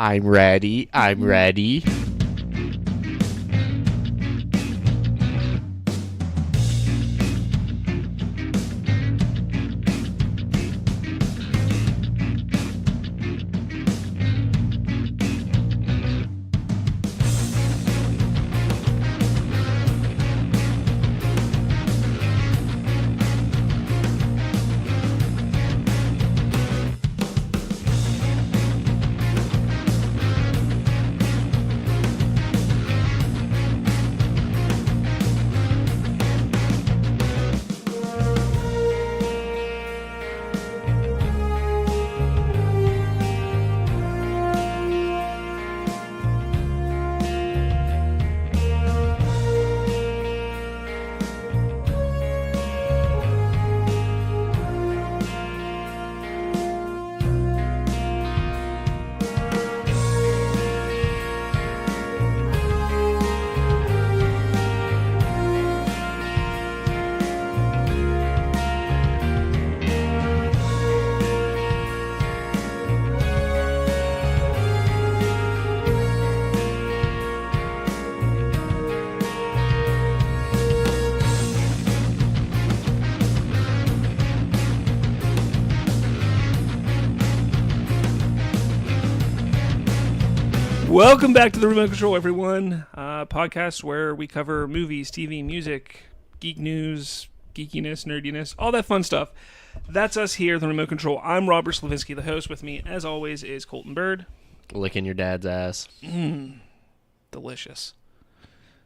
I'm ready. I'm ready. Welcome back to the Remote Control, everyone. Podcast where we cover movies, TV, music, geek news, geekiness, nerdiness, all that fun stuff. That's us here, the Remote Control. I'm Robert Slavinsky, the host. With me, as always, is Colton Bird. Licking your dad's ass. Delicious.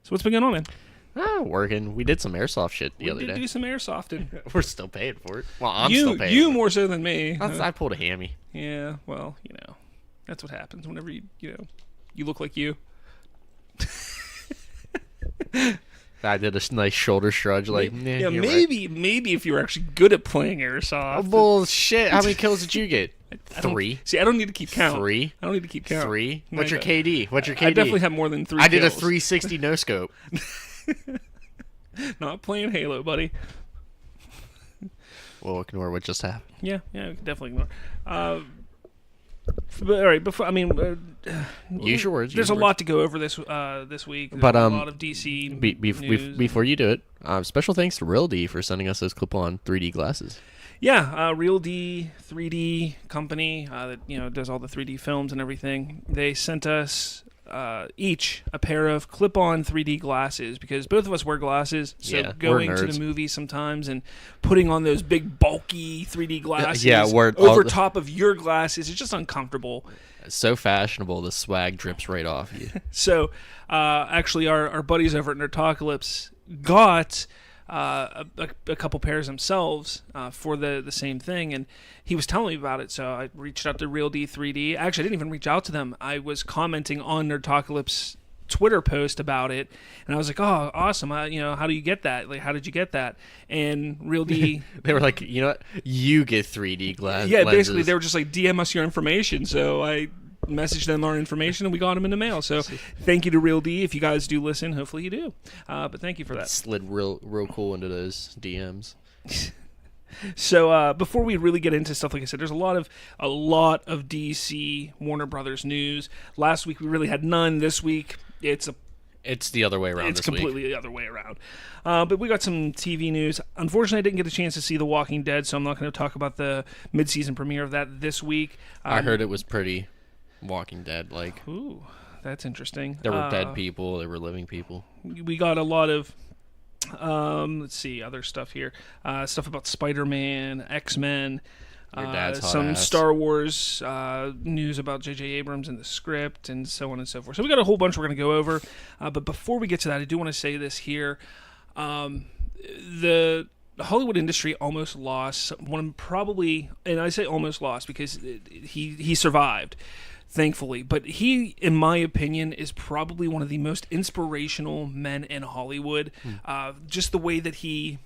So what's been going on, man? Working. We did some airsoft shit the other day. We did do some airsofting. We're still paying for it. Well, I'm still paying. You more so than me. I pulled a hammy. Yeah, well, that's what happens whenever you look like you. I did a nice shoulder shrug, maybe if you were actually good at playing airsoft. Oh, bullshit. How many kills did you get? 3. See, I don't need to keep count. 3? I don't need to keep count. 3? What's your KD? I definitely have more than 3 I did a kills. 360 no scope. Not playing Halo, buddy. We'll ignore what just happened. Yeah, definitely ignore. But, all right, use your words. There's a lot to go over this week. There's a lot of DC news. Before you do it, special thanks to Real D for sending us those clip-on 3D glasses. Yeah, Real D 3D company that does all the 3D films and everything. They sent us each a pair of clip-on 3D glasses because both of us wear glasses. So going to the movies sometimes and putting on those big bulky 3D glasses over top of your glasses is just uncomfortable. So fashionable, the swag drips right off you. So actually our buddies over at Nerdocalypse got a couple pairs themselves for the same thing, and he was telling me about it, so I reached out to Real D 3D. Actually, I didn't even reach out to them. I was commenting on Nerdocalypse Twitter post about it, and I was like, "Oh, awesome! How do you get that? Like, how did you get that?" And Real D, they were like, "You know what? You get 3D glasses." Yeah, basically, they were just like, "DM us your information." So I messaged them our information, and we got them in the mail. So thank you to Real D. If you guys do listen, hopefully you do. But thank you for that. Slid real cool into those DMs. So before we really get into stuff, like I said, there's a lot of DC Warner Brothers news. Last week we really had none. This week it's the other way around. It's completely the other way around. But we got some TV news. Unfortunately, I didn't get a chance to see The Walking Dead, so I'm not going to talk about the mid-season premiere of that this week. I heard it was pretty Walking Dead like. Ooh, that's interesting. There were dead people. There were living people. We got a lot of let's see, other stuff here. Stuff about Spider-Man, X-Men, some ass. Star Wars news about J.J. Abrams and the script, and so on and so forth. So we got a whole bunch we're going to go over. But before we get to that, I do want to say this here. The Hollywood industry almost lost one, probably, and I say almost lost because he survived, thankfully. But he, in my opinion, is probably one of the most inspirational men in Hollywood. Just the way that he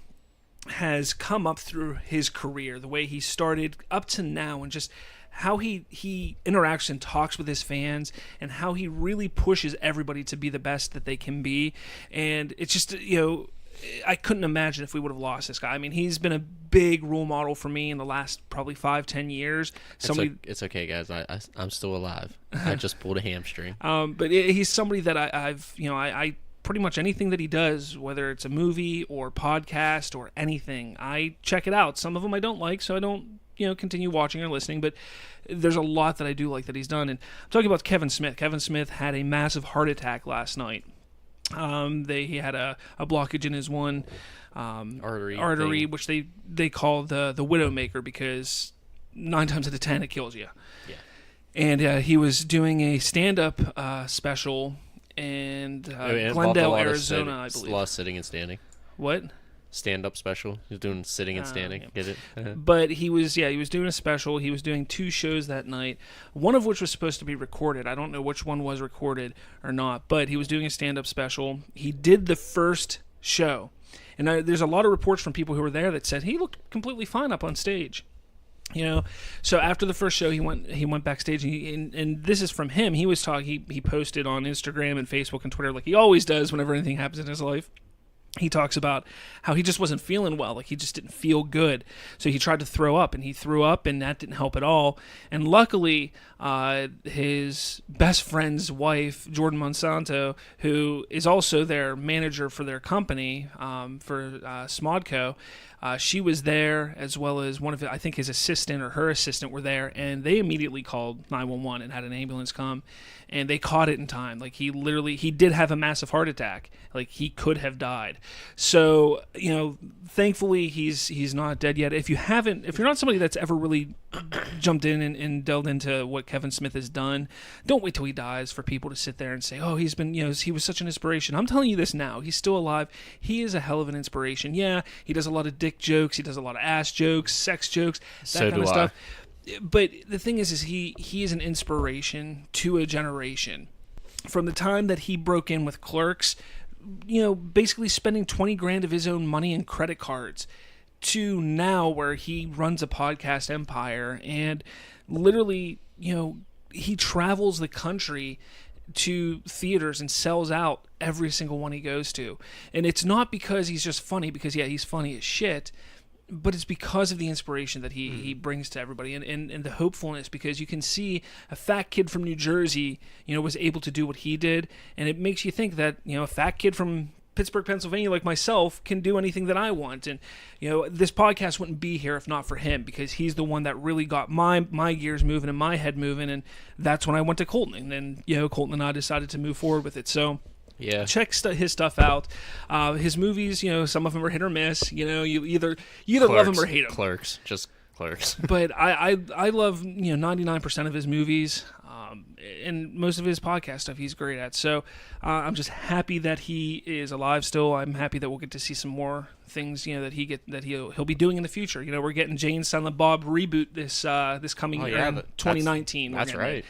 has come up through his career, the way he started up to now, and just how he interacts and talks with his fans, and how he really pushes everybody to be the best that they can be. And it's just, I couldn't imagine if we would have lost this guy. I mean, he's been a big role model for me in the last probably 5-10 years. It's okay, guys. I'm still alive. I just pulled a hamstring. But he's somebody that I pretty much anything that he does, whether it's a movie or podcast or anything, I check it out. Some of them I don't like, so I don't continue watching or listening, but there's a lot that I do like that he's done. And I'm talking about Kevin Smith. Kevin Smith had a massive heart attack last night. He had a blockage in his one artery, which they call the Widowmaker, because 9 times out of 10 it kills you. Yeah. And he was doing a stand-up special in Glendale, Arizona, I believe. A lot of sitting and standing. What? Stand-up special. He's doing sitting and standing. Yeah. Get it? But he was doing a special. He was doing 2 shows that night, one of which was supposed to be recorded. I don't know which one was recorded or not, but he was doing a stand-up special. He did the first show, and there's a lot of reports from people who were there that said he looked completely fine up on stage. So after the first show, he went backstage, and this is from him. He was talking. He posted on Instagram and Facebook and Twitter like he always does whenever anything happens in his life. He talks about how he just wasn't feeling well, like he just didn't feel good. So he tried to throw up, and he threw up, and that didn't help at all. And luckily, his best friend's wife, Jordan Monsanto, who is also their manager for their company, for Smodco, she was there, as well as I think his assistant or her assistant were there, and they immediately called 911 and had an ambulance come, and they caught it in time. Like he did have a massive heart attack. Like he could have died. So, thankfully he's not dead yet. If you're not somebody that's ever really jumped in and delved into what Kevin Smith has done, don't wait till he dies for people to sit there and say, oh, he's been, he was such an inspiration. I'm telling you this now. He's still alive. He is a hell of an inspiration. Yeah, he does a lot of dick jokes. He does a lot of ass jokes, sex jokes, that kind of stuff. But the thing is he is an inspiration to a generation. From the time that he broke in with Clerks, basically spending 20 grand of his own money in credit cards, to now where he runs a podcast empire, and literally, he travels the country to theaters and sells out every single one he goes to. And it's not because he's just funny, because he's funny as shit, but it's because of the inspiration that he brings to everybody, and the hopefulness, because you can see a fat kid from New Jersey, was able to do what he did, and it makes you think that, a fat kid from Pittsburgh, Pennsylvania, like myself, can do anything that I want. And, this podcast wouldn't be here if not for him, because he's the one that really got my gears moving and my head moving, and that's when I went to Colton, and then, Colton and I decided to move forward with it. So, yeah, check his stuff out. His movies, some of them are hit or miss. You either Clerks, love him or hate him. Just Clerks. But I love 99% of his movies, and most of his podcast stuff he's great at. So I'm just happy that he is alive still. I'm happy that we'll get to see some more things that he'll be doing in the future. We're getting Jane Silent Bob reboot this coming year, 2019. That's right.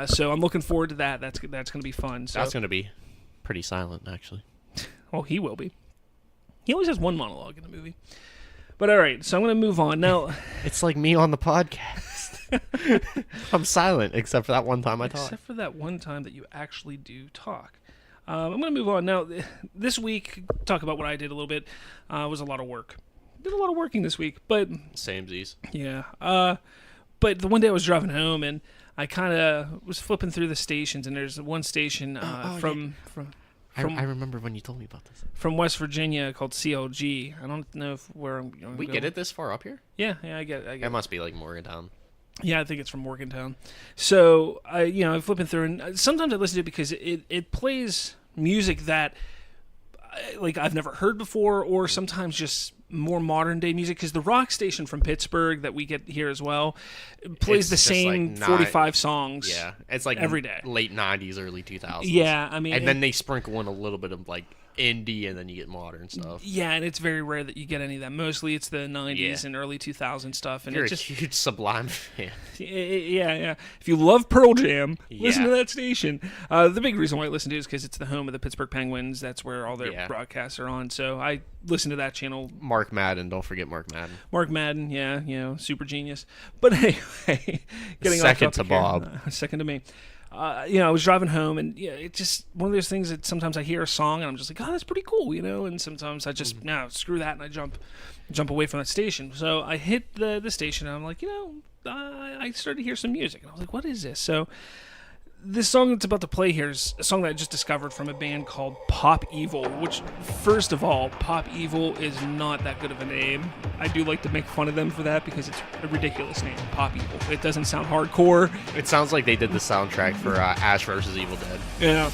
So I'm looking forward to that. That's going to be fun. So that's going to be pretty silent, actually. Well, he will be. He always has one monologue in the movie. But all right, so I'm going to move on now. It's like me on the podcast. I'm silent, except for that one time I talk. Except for that one time that you actually do talk. I'm going to move on now. This week, talk about what I did a little bit. Was a lot of work. Did a lot of working this week, but samesies. Yeah. But the one day I was driving home, and I kind of was flipping through the stations, and there's one station I remember when you told me about this. From West Virginia called CLG. I don't know where I'm going. We get it this far up here? Yeah, I get it. It must be like Morgantown. Yeah, I think it's from Morgantown. So, I'm flipping through, and sometimes I listen to it because it plays music that I've never heard before, or sometimes just more modern day music, because the rock station from Pittsburgh that we get here as well plays the same 45 songs. Yeah, it's like every day, late 90s, early 2000s. Yeah, I mean, and then they sprinkle in a little bit of like indie, and then you get modern stuff. Yeah, and it's very rare that you get any of that. Mostly it's the 90s and early 2000s stuff. And you're it's just a huge Sublime fan. Yeah. If you love Pearl Jam, listen to that station. The big reason why I listen to it is because it's the home of the Pittsburgh Penguins. That's where all their broadcasts are on. So I listen to that channel. Mark Madden, don't forget Mark Madden. Mark Madden, yeah, super genius. But anyway, getting second to Bob. Second to me. I was driving home, and it's just one of those things that sometimes I hear a song and I'm just like, oh, that's pretty cool, and sometimes I just no, screw that, and I jump away from that station. So I hit the station, and I'm like, I started to hear some music, and I was like, what is this? So this song that's about to play here is a song that I just discovered from a band called Pop Evil, which, first of all, Pop Evil is not that good of a name. I do like to make fun of them for that because it's a ridiculous name, Pop Evil. It doesn't sound hardcore. It sounds like they did the soundtrack for Ash vs. Evil Dead. Yeah.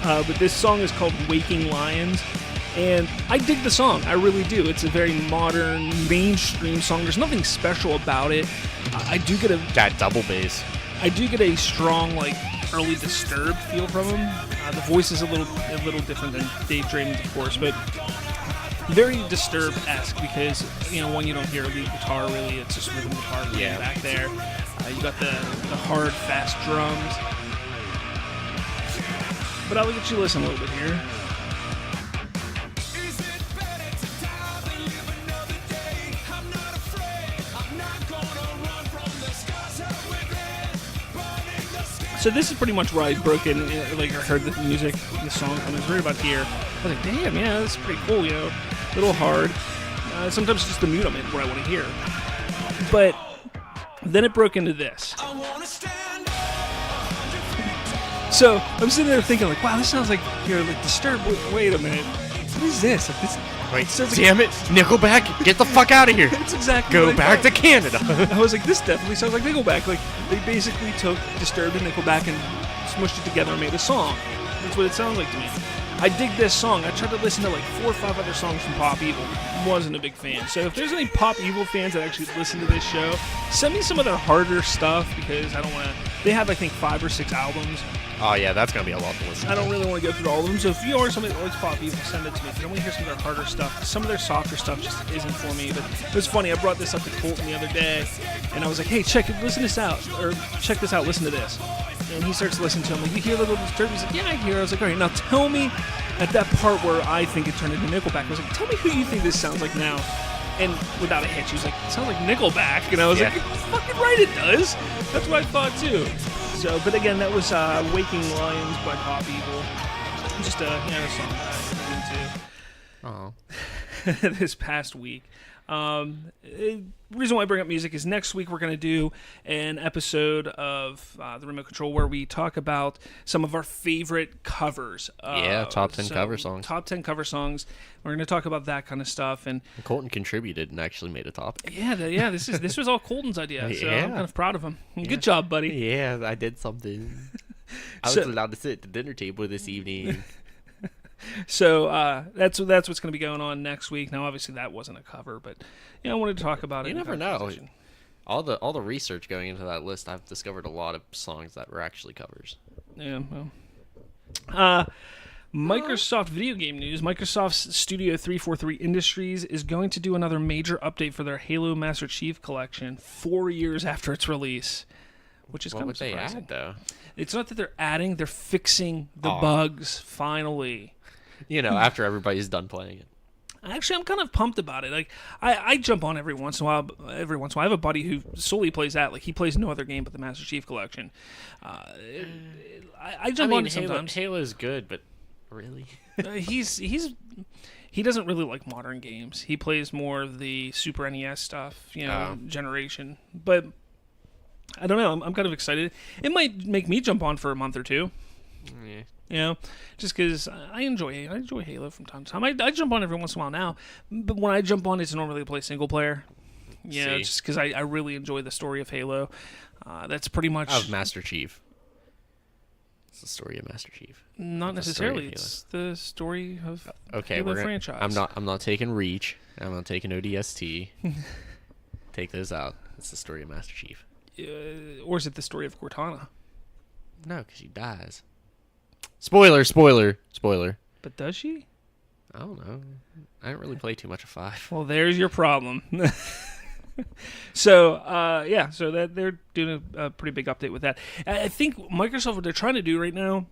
But this song is called Waking Lions, and I dig the song. I really do. It's a very modern, mainstream song. There's nothing special about it. I do get that double bass. I do get a strong, early Disturbed feel from him. The voice is a little different than Dave Draymond's, of course, but very Disturbed-esque because, one, you don't hear lead guitar really. It's just rhythm guitar back there. You got the hard, fast drums. But I'll let you listen a little bit here. So this is pretty much where I broke in, I heard the music, the song coming through about here. I was like, damn, yeah, this is pretty cool, a little hard. Sometimes it's just the mute I'm in where I want to hear. But then it broke into this. So I'm sitting there thinking, wow, this sounds like you're Disturbed. Wait a minute, what is this? Wait, damn it, Nickelback, get the fuck out of here. That's exactly Go back to Canada. I was like, this definitely sounds like Nickelback. They basically took Disturbed and Nickelback and smushed it together and made a song. That's what it sounds like to me. I dig this song. I tried to listen to 4 or 5 other songs from Pop Evil. Wasn't a big fan. So if there's any Pop Evil fans that actually listen to this show, send me some of their harder stuff because I don't want to. They have, I think, 5 or 6 albums. Oh, yeah, that's going to be a lot to listen to. I don't really want to go through all of them, so if you are somebody that likes Pop Evil, send it to me. If you don't want to hear some of their harder stuff, some of their softer stuff just isn't for me. But it was funny, I brought this up to Colton the other day, and I was like, hey, listen this out, or check this out, listen to this. And he starts listening to him, like, you hear a little Disturbed? He's like, yeah, I hear. I was like, all right, now tell me, at that part where I think it turned into Nickelback, I was like, tell me who you think this sounds like now. And without a hitch, he was like, it sounds like Nickelback. And I was like, you're fucking right, it does. That's what I thought, too. So, but again, that was Waking Lions by Pop Evil. Just a song that I listened to this past week. Reason why I bring up music is next week we're going to do an episode of the Remote Control where we talk about some of our favorite covers. Top 10 cover songs. Top 10 cover songs. We're going to talk about that kind of stuff. And Colton contributed and actually made a topic. Yeah. This was all Colton's idea, so I'm kind of proud of him. Good job, buddy. Yeah, I did something. I was allowed to sit at the dinner table this evening. So that's what's going to be going on next week. Now, obviously, that wasn't a cover, but I wanted to talk about it. You never know. All the research going into that list, I've discovered a lot of songs that were actually covers. Yeah. Well. Microsoft video game news. Microsoft's Studio 343 Industries is going to do another major update for their Halo Master Chief Collection 4 years after its release, which is kind of surprising. What would they add, though? It's not that they're adding; they're fixing the bugs finally. After everybody's done playing it. Actually, I'm kind of pumped about it. I jump on every once in a while. I have a buddy who solely plays that. He plays no other game but the Master Chief Collection. I jump on it sometimes. Halo's good, but really, he doesn't really like modern games. He plays more of the Super NES stuff, generation. But I don't know. I'm kind of excited. It might make me jump on for a month or two. Yeah. Just because I enjoy Halo from time to time. I jump on every once in a while now, but when I jump on, it's normally to play single player. Just because I really enjoy the story of Halo. That's pretty much of Master Chief. It's the story of Master Chief. Not necessarily. It's the story of Halo franchise. I'm not taking Reach. I'm not taking ODST. Take those out. It's the story of Master Chief. Or is it the story of Cortana? No, because she dies. Spoiler. But does she? I don't know. I didn't really play too much of 5. Well, there's your problem. So that they're doing a pretty big update with that. I think Microsoft, what they're trying to do right now,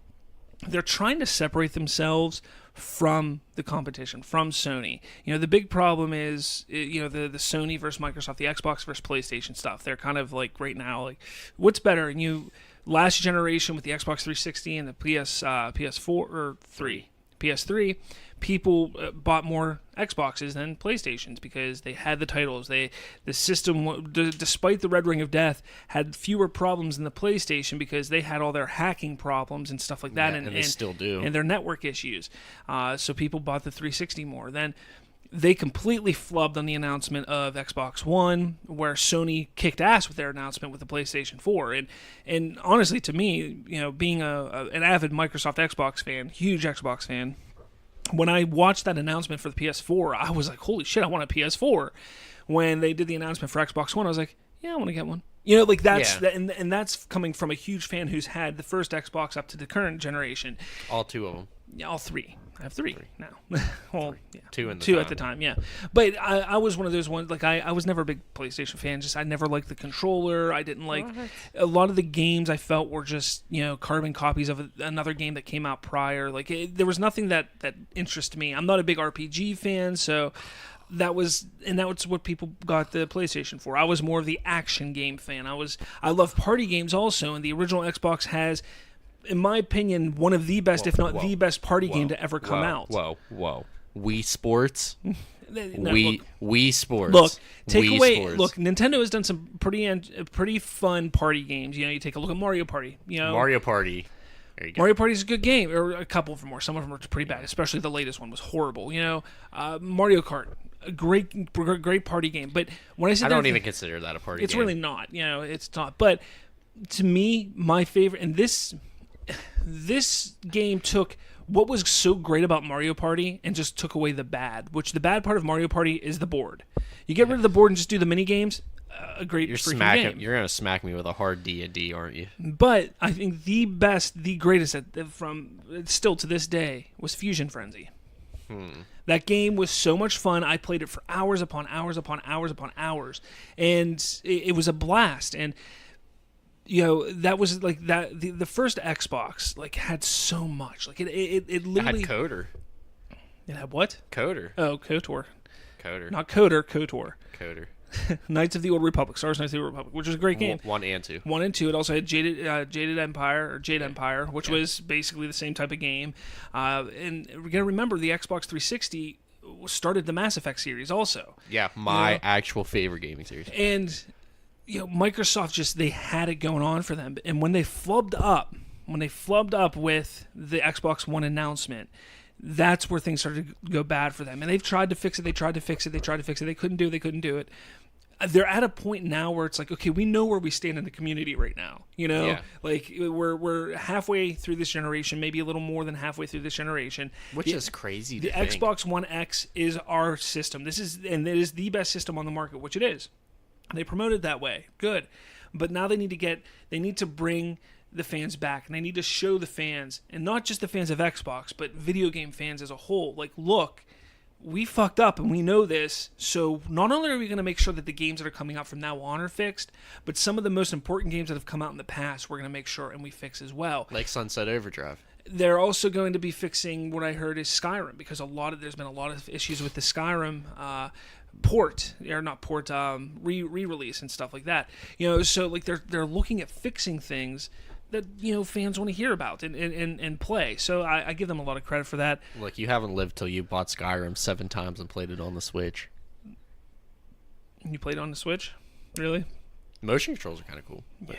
they're trying to separate themselves from the competition, from Sony. The big problem is, the Sony versus Microsoft, the Xbox versus PlayStation stuff. They're kind of right now, what's better? And last generation with the Xbox 360 and the PS4 or 3, PS3, people bought more Xboxes than PlayStations because they had the titles. The system, despite the Red Ring of Death, had fewer problems than the PlayStation because they had all their hacking problems and stuff like that, and they still do, and their network issues. So people bought the 360 more. Then they completely flubbed on the announcement of Xbox One, where Sony kicked ass with their announcement with the PlayStation 4. And honestly, to me, being an avid Microsoft Xbox fan, huge Xbox fan, when I watched that announcement for the PS4, I was like, holy shit, I want a PS4. When they did the announcement for Xbox One, I was like, yeah, I want to get one. That's and that's coming from a huge fan who's had the first Xbox up to the current generation. All two of them. Yeah, all three. I have three now. Well, yeah. Two at the time, yeah. But I was one of those ones, like, I was never a big PlayStation fan. Just I never liked the controller. I didn't like a lot of the games. I felt were just carbon copies of another game that came out prior. Like there was nothing that interested me. I'm not a big RPG fan, so that's what people got the PlayStation for. I was more of the action game fan. I love party games also, and the original Xbox has, in my opinion, one of the best, if not the best party game to ever come out. Wii Sports. Wii Sports. Look, Wii away. Sports. Look, Nintendo has done some pretty fun party games. You take a look at Mario Party. Mario Party. There you go. Mario Party is a good game, or a couple of them more. Some of them are pretty bad, especially the latest one was horrible. Mario Kart, a great party game. But when I don't even consider that a party game. It's really not. It's not. But to me, my favorite, and this game took what was so great about Mario Party and just took away the bad, which the bad part of Mario Party is the board. You get rid of the board and just do the mini games, a great freaking game. You're going to smack me with a hard D&D, aren't you? But I think the best, the greatest from still to this day was Fusion Frenzy. That game was so much fun. I played it for hours upon hours upon hours upon hours, and it was a blast. And that was like that. The first Xbox had so much. Like it literally had Coder. It had what? Coder. Oh, KOTOR. Coder. Not Coder. KOTOR. Coder. Knights of the Old Republic. Star Wars Knights of the Old Republic, which was a great game. 1 and 2. 1 and 2. It also had Jaded Empire, which was basically the same type of game. And we're gonna remember the Xbox 360 started the Mass Effect series also. Yeah, my actual favorite gaming series. And Microsoft they had it going on for them, and when they flubbed up with the Xbox One announcement, that's where things started to go bad for them. And they've tried to fix it. They couldn't do it. They're at a point now where it's like, okay, we know where we stand in the community right now. Like we're halfway through this generation, maybe a little more than halfway through this generation, which is crazy. The Xbox One X is our system. It is the best system on the market, which it is. They promote it that way. Good. But now they need to bring the fans back, and they need to show the fans, and not just the fans of Xbox, but video game fans as a whole, like, look, we fucked up and we know this, so not only are we going to make sure that the games that are coming out from now on are fixed, but some of the most important games that have come out in the past we're going to make sure and we fix as well. Like Sunset Overdrive. They're also going to be fixing what I heard is Skyrim, because there's been a lot of issues with the Skyrim re-release and stuff like that. So like they're looking at fixing things that fans want to hear about and play. So I give them a lot of credit for that. Look, you haven't lived till you bought Skyrim 7 times and played it on the Switch. You played it on the Switch? Really? Motion controls are kind of cool. Yeah.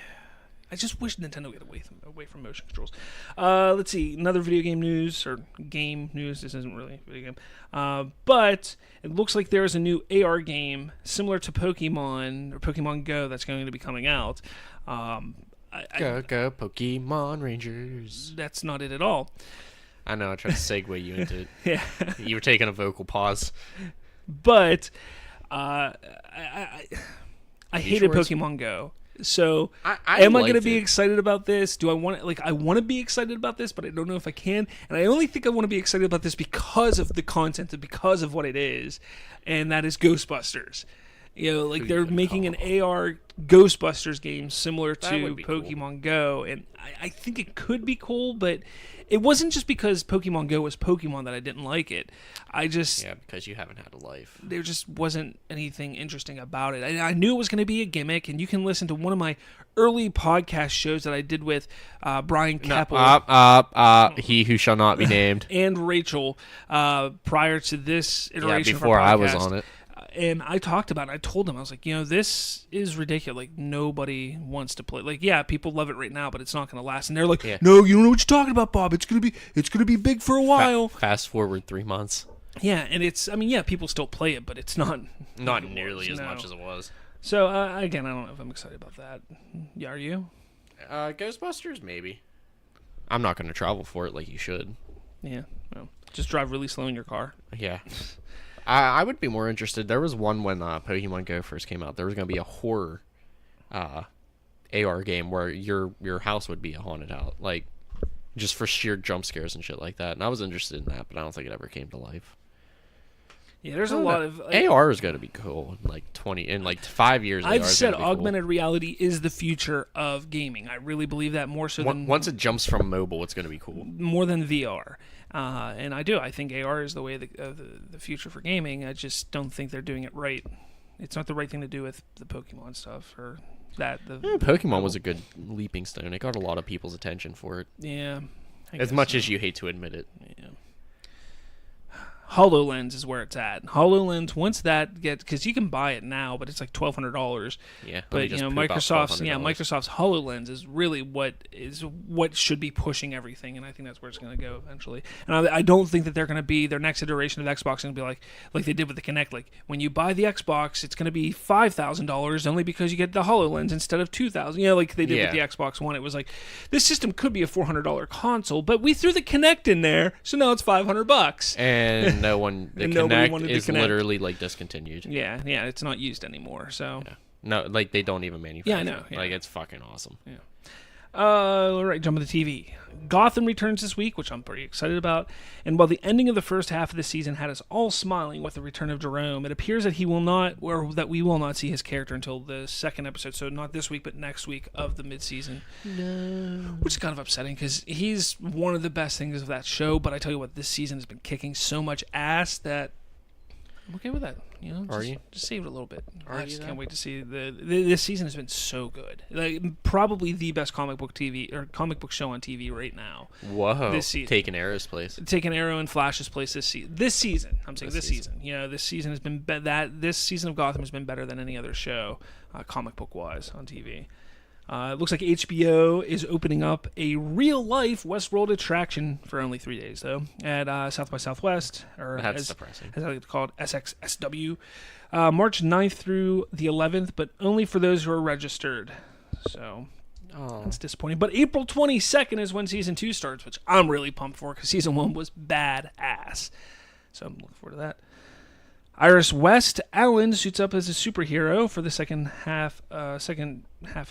I just wish Nintendo would get away from motion controls. Let's see. Another video game news, or game news. This isn't really a video game. But it looks like there is a new AR game similar to Pokemon, or Pokemon Go, that's going to be coming out. Go Pokemon Rangers. That's not it at all. I know, I tried to segue you into it. Yeah. You were taking a vocal pause. But I hated Pokemon Go. So am I going to be excited about this? Do I want I want to be excited about this, but I don't know if I can. And I only think I want to be excited about this because of the content and because of what it is, and that is Ghostbusters. You know, like Who they're you gonna making an call? AR Ghostbusters game similar That to would be cool. Pokemon Go, and I think it could be cool, but it wasn't just because Pokemon Go was Pokemon that I didn't like it. I just Yeah, because you haven't had a life. there just wasn't anything interesting about it. I knew it was going to be a gimmick, and you can listen to one of my early podcast shows that I did with Brian Keppel He who shall not be named. and Rachel prior to this Yeah, iteration before of our I was podcast. on it. And I talked about it. I told them, I was like, this is ridiculous. Like, nobody wants to play. Like, yeah, people love it right now, but it's not going to last. And they're like, Yeah. no, you don't know what you're talking about, Bob. It's gonna be big for a while. Fast forward 3 months. Yeah, and it's, people still play it, but it's not. Not nearly as No. much as it was. So, again, I don't know if I'm excited about that. Yeah, are you? Ghostbusters, maybe. I'm not going to travel for it like you should. Yeah. Well, just drive really slow in your car. Yeah. I would be more interested. There was one when Pokemon Go first came out. There was going to be a horror AR game where your house would be a haunted house. Like, just for sheer jump scares and shit like that. And I was interested in that, but I don't think it ever came to life. Yeah, there's a lot of... AR is going to be cool in like 5 years. I've AR is said gonna be cool. augmented reality is the future of gaming. I really believe that more so than... Once it jumps from mobile, it's going to be cool. more than VR. And I do. I think AR is the way of the future for gaming. I just don't think they're doing it right. It's not the right thing to do with the Pokemon stuff or that. Pokemon was a good leaping stone. It got a lot of people's attention for it. Yeah. As much as you hate to admit it. Yeah. HoloLens is where it's at. HoloLens, once that gets, because you can buy it now, but it's like $1,200. Yeah, But just poop out Microsoft's $1,200. Microsoft's HoloLens is really what should be pushing everything, and I think that's where it's going to go eventually. And I don't think that they're going to be their next iteration of Xbox going to be like they did with the Kinect. Like when you buy the Xbox, it's going to be $5,000 only because you get the HoloLens instead of $2,000. You know, like they did with the Xbox One. It was like this system could be a $400 console, but we threw the Kinect in there, so now it's $500. And the And nobody wanted Kinect the is Kinect. literally like discontinued. Yeah, it's not used anymore. So. Yeah. No, like they don't even manufacture. Yeah, I know, it. yeah. Like it's fucking awesome. Yeah. All right, jump to the TV. Gotham returns this week, which I'm pretty excited about. And while the ending of the first half of the season had us all smiling with the return of Jerome, it appears that we will not see his character until the second episode. So not this week, but next week of the mid-season. No. Which is kind of upsetting because he's one of the best things of that show. But I tell you what, this season has been kicking so much ass that I'm okay with that. You know, Are you? Just save it a little bit. Are I you just though? can't wait to see this season has been so good. Like probably the best comic book TV or comic book show on TV right now. Whoa. This season. Taking Arrow's place. Taking Arrow and Flash's place this season. I'm saying this season. You know, this season has been this season of Gotham has been better than any other show, comic book wise, on TV. It looks like HBO is opening up a real-life Westworld attraction for only 3 days, though, at South by Southwest, or That's depressing. as it's called, SXSW, March 9th through the 11th, but only for those who are registered. So Oh. that's disappointing. But April 22nd is when Season 2 starts, which I'm really pumped for because Season 1 was badass. So I'm looking forward to that. Iris West Allen suits up as a superhero for the second half of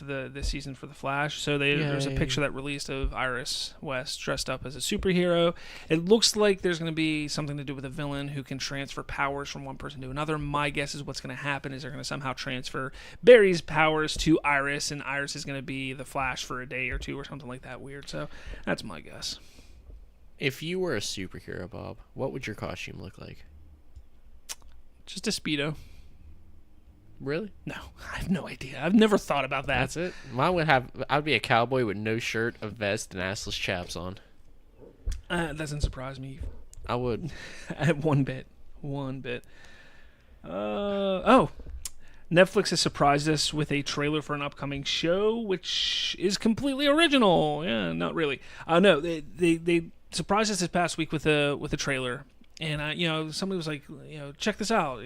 the season for The Flash. So there's a Yay. picture that released of Iris West dressed up as a superhero. It looks like there's going to be something to do with a villain who can transfer powers from one person to another. My guess is what's going to happen is they're going to somehow transfer Barry's powers to Iris, and Iris is going to be the Flash for a day or two or something like that weird. So that's my guess. If you were a superhero, Bob, what would your costume look like? Just a Speedo. Really? No, I have no idea. I've never thought about that. That's it. I'd be a cowboy with no shirt, a vest, and assless chaps on. That doesn't surprise me. I would. One bit. Netflix has surprised us with a trailer for an upcoming show, which is completely original. Yeah, not really. No, they surprised us this past week with a trailer. And somebody was like, check this out,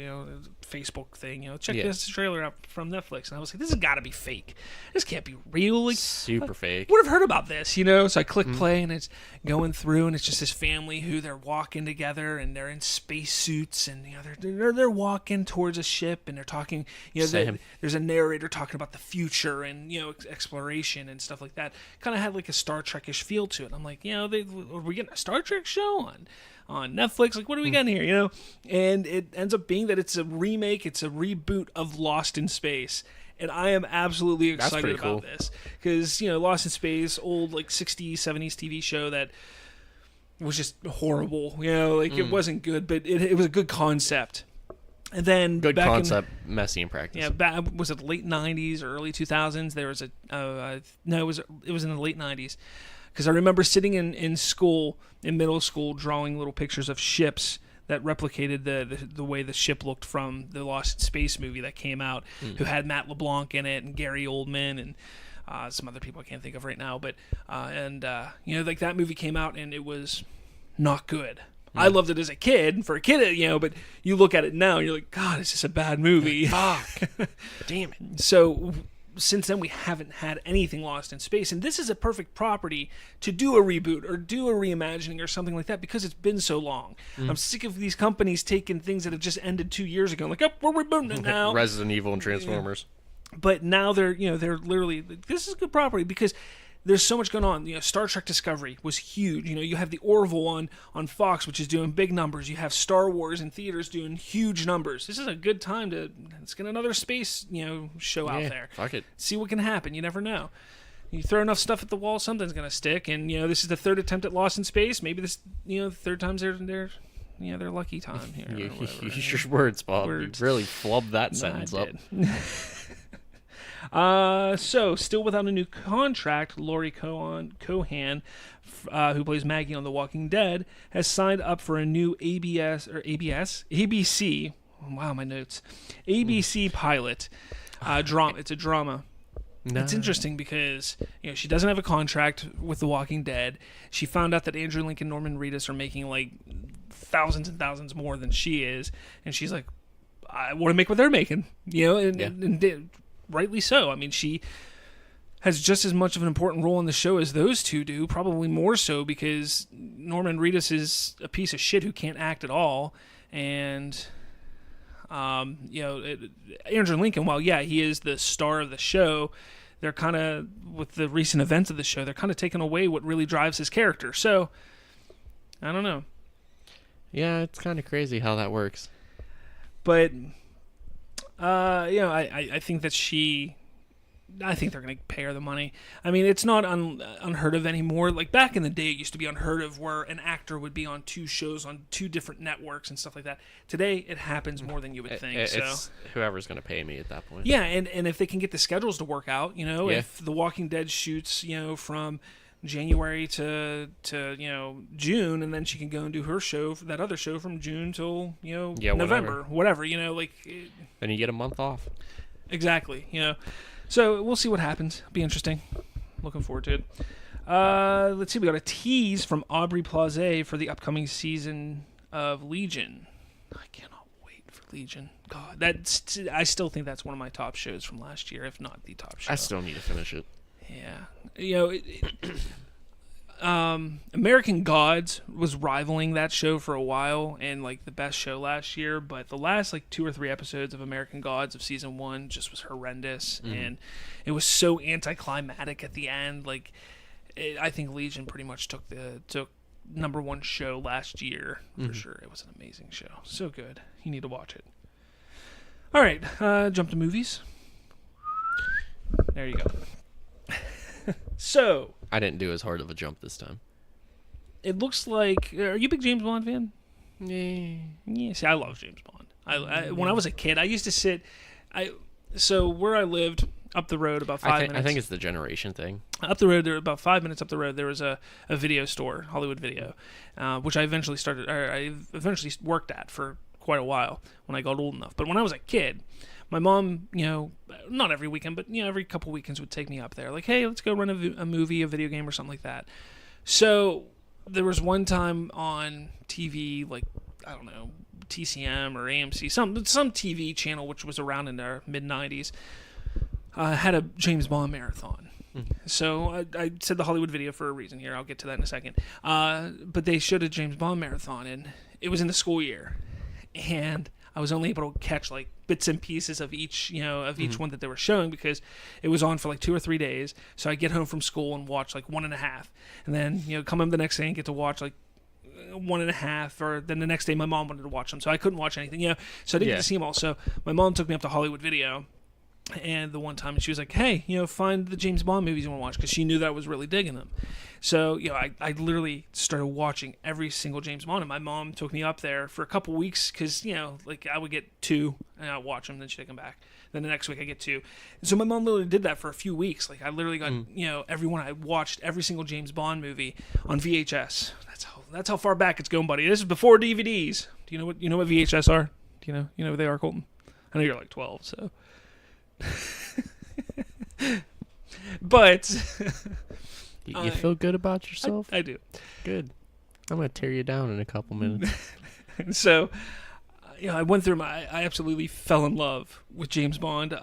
Facebook thing, check this trailer out from Netflix. And I was like, this has got to be fake. This can't be real. Like, Super fake. would have heard about this, So I click play, and it's going through, and it's just this family who they're walking together, and they're in space suits, and they're walking towards a ship, and they're talking. There's a narrator talking about the future and exploration and stuff like that. Kind of had like a Star Trek-ish feel to it. I'm like, are we getting a Star Trek show on Netflix? Like, what are we getting here? And it ends up being that it's a remake remake. It's a reboot of Lost in Space. And I am absolutely excited about this. Because, Lost in Space, old, 60s, 70s TV show that was just horrible. It wasn't good, but it was a good concept. And then good concept, messy in practice. Yeah, was it the late 90s or early 2000s? There was no, it was in the late 90s. Because I remember sitting in school, in middle school, drawing little pictures of ships that replicated the way the ship looked from the Lost in Space movie that came out, who had Matt LeBlanc in it and Gary Oldman and some other people I can't think of right now. But that movie came out and it was not good. I loved it as a kid, but you look at it now and you're like, God, it's just a bad movie. Fuck. Damn it. So since then we haven't had anything Lost in Space, and this is a perfect property to do a reboot or do a reimagining or something like that because it's been so long. I'm sick of these companies taking things that have just ended 2 years ago and we're rebooting it now. Resident Evil and Transformers. But now they're literally, this is a good property because there's so much going on. Star Trek Discovery was huge. You have the Orville on Fox, which is doing big numbers. You have Star Wars in theaters doing huge numbers. This is a good time let's get another space, show out there. Fuck it. See what can happen. You never know. You throw enough stuff at the wall, something's going to stick. And, this is the third attempt at Lost in Space. Maybe this, the third time's their lucky time here. Use your words, Bob. You really flubbed that sentence up. So, still without a new contract, Laurie Cohan, who plays Maggie on The Walking Dead, has signed up for a new ABC. Wow, my notes. ABC pilot drama. It's a drama. No. It's interesting because she doesn't have a contract with The Walking Dead. She found out that Andrew Lincoln, Norman Reedus are making thousands and thousands more than she is, and she's like, I want to make what they're making. And rightly so. I mean, she has just as much of an important role in the show as those two do, probably more so because Norman Reedus is a piece of shit who can't act at all. And, Andrew Lincoln, while, he is the star of the show, they're kind of, with the recent events of the show, they're kind of taking away what really drives his character. So, I don't know. Yeah, it's kind of crazy how that works. But... I think that I think they're going to pay her the money. I mean, it's not unheard of anymore. Back in the day, it used to be unheard of where an actor would be on 2 shows on 2 different networks and stuff like that. Today, it happens more than you would think. It's whoever's going to pay me at that point. Yeah, and if they can get the schedules to work out, if The Walking Dead shoots, from January to June, and then she can go and do her show, that other show from June till November, whatever. Then you get a month off. Exactly. So we'll see what happens. Be interesting. Looking forward to it. Let's see. We got a tease from Aubrey Plaza for the upcoming season of Legion. I cannot wait for Legion. God, I still think that's one of my top shows from last year, if not the top show. I still need to finish it. Yeah. American Gods was rivaling that show for a while and the best show last year, but the last 2 or 3 episodes of American Gods of season 1 just was horrendous, and it was so anticlimactic at the end. I think Legion pretty much took number 1 show last year for sure. It was an amazing show, so good. You need to watch it. All right, jump to movies. There you go. So I didn't do as hard of a jump this time. It looks like... Are you a big James Bond fan? Yeah. See, I love James Bond. When I was a kid, I used to sit... So where I lived, up the road, about 5 minutes... I think it's the generation thing. Up the road, about 5 minutes up the road, there was a video store, Hollywood Video, which I eventually worked at for quite a while when I got old enough. But when I was a kid... My mom, not every weekend, but, every couple weekends would take me up there. Hey, let's go run a movie, a video game, or something like that. So there was one time on TV, I don't know, TCM or AMC, some TV channel, which was around in the mid-90s, had a James Bond marathon. So I said the Hollywood Video for a reason here. I'll get to that in a second. But they showed a James Bond marathon, and it was in the school year. And... I was only able to catch bits and pieces of each, each one that they were showing because it was on for 2 or 3 days. So I get home from school and watch 1.5, and then come home the next day and get to watch 1.5, or then the next day my mom wanted to watch them, so I couldn't watch anything, so I didn't get to see them all. So my mom took me up to Hollywood Video, and the one time she was like, hey, find the James Bond movies you want to watch, because she knew that I was really digging them. So, I literally started watching every single James Bond, and my mom took me up there for a couple weeks, because, I would get 2, and I'd watch them, then she'd take them back. Then the next week I get 2. So my mom literally did that for a few weeks. Like, I literally got, everyone, I watched every single James Bond movie on VHS. That's how far back it's going, buddy. This is before DVDs. Do you know what VHS are? Do you know what they are, Colton? I know you're like 12, so... But you feel good about yourself? I do. Good. I'm gonna tear you down in a couple minutes. So, I went through I absolutely fell in love with James Bond.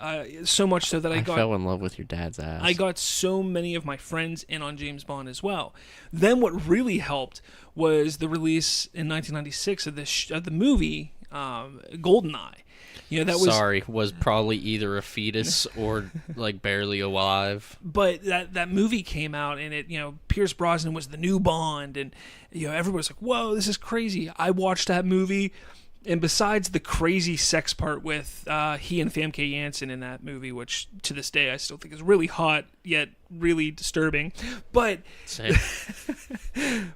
So much so that I fell in love with your dad's ass. I got so many of my friends in on James Bond as well. Then what really helped was the release in 1996 of the movie GoldenEye. Was probably either a fetus or like barely alive. But that movie came out, and it, Pierce Brosnan was the new Bond, and everybody was like, "Whoa, this is crazy!" I watched that movie, and besides the crazy sex part with he and Famke Janssen in that movie, which to this day I still think is really hot yet really disturbing, but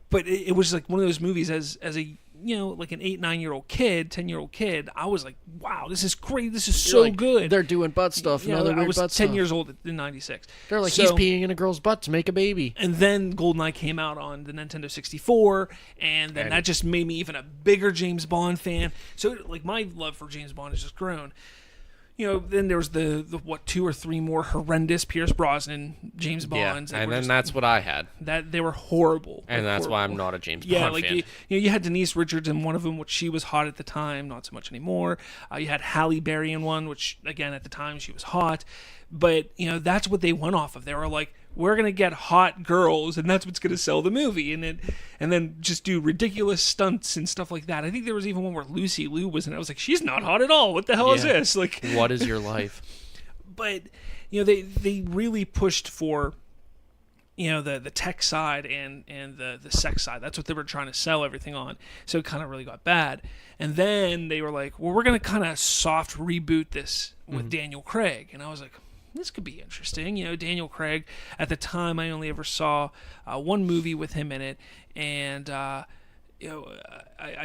but it was like one of those movies as a like an 8-9-year-old kid, 10-year-old kid, I was like, wow, this is great. This is so good. They're doing butt stuff. I was 10 years old in 96. They're like, he's peeing in a girl's butt to make a baby. And then GoldenEye came out on the Nintendo 64, and then that just made me even a bigger James Bond fan. So, like, my love for James Bond has just grown. Then there was the 2 or 3 more horrendous Pierce Brosnan James Bonds. And then that's what I had. That they were horrible. And that's why I'm not a James Bond fan. You had Denise Richards in one of them, which she was hot at the time, not so much anymore. You had Halle Berry in one, which, again, at the time, she was hot. But, that's what they went off of. They were like, we're going to get hot girls, and that's what's going to sell the movie. And then just do ridiculous stunts and stuff like that. I think there was even one where Lucy Liu was in it. I was like, she's not hot at all. What the hell is this? Like, what is your life? But, they really pushed for, the tech side and the sex side. That's what they were trying to sell everything on. So it kind of really got bad. And then they were like, well, we're going to kind of soft reboot this with Daniel Craig. And I was like, this could be interesting. Daniel Craig, at the time, I only ever saw one movie with him in it, and I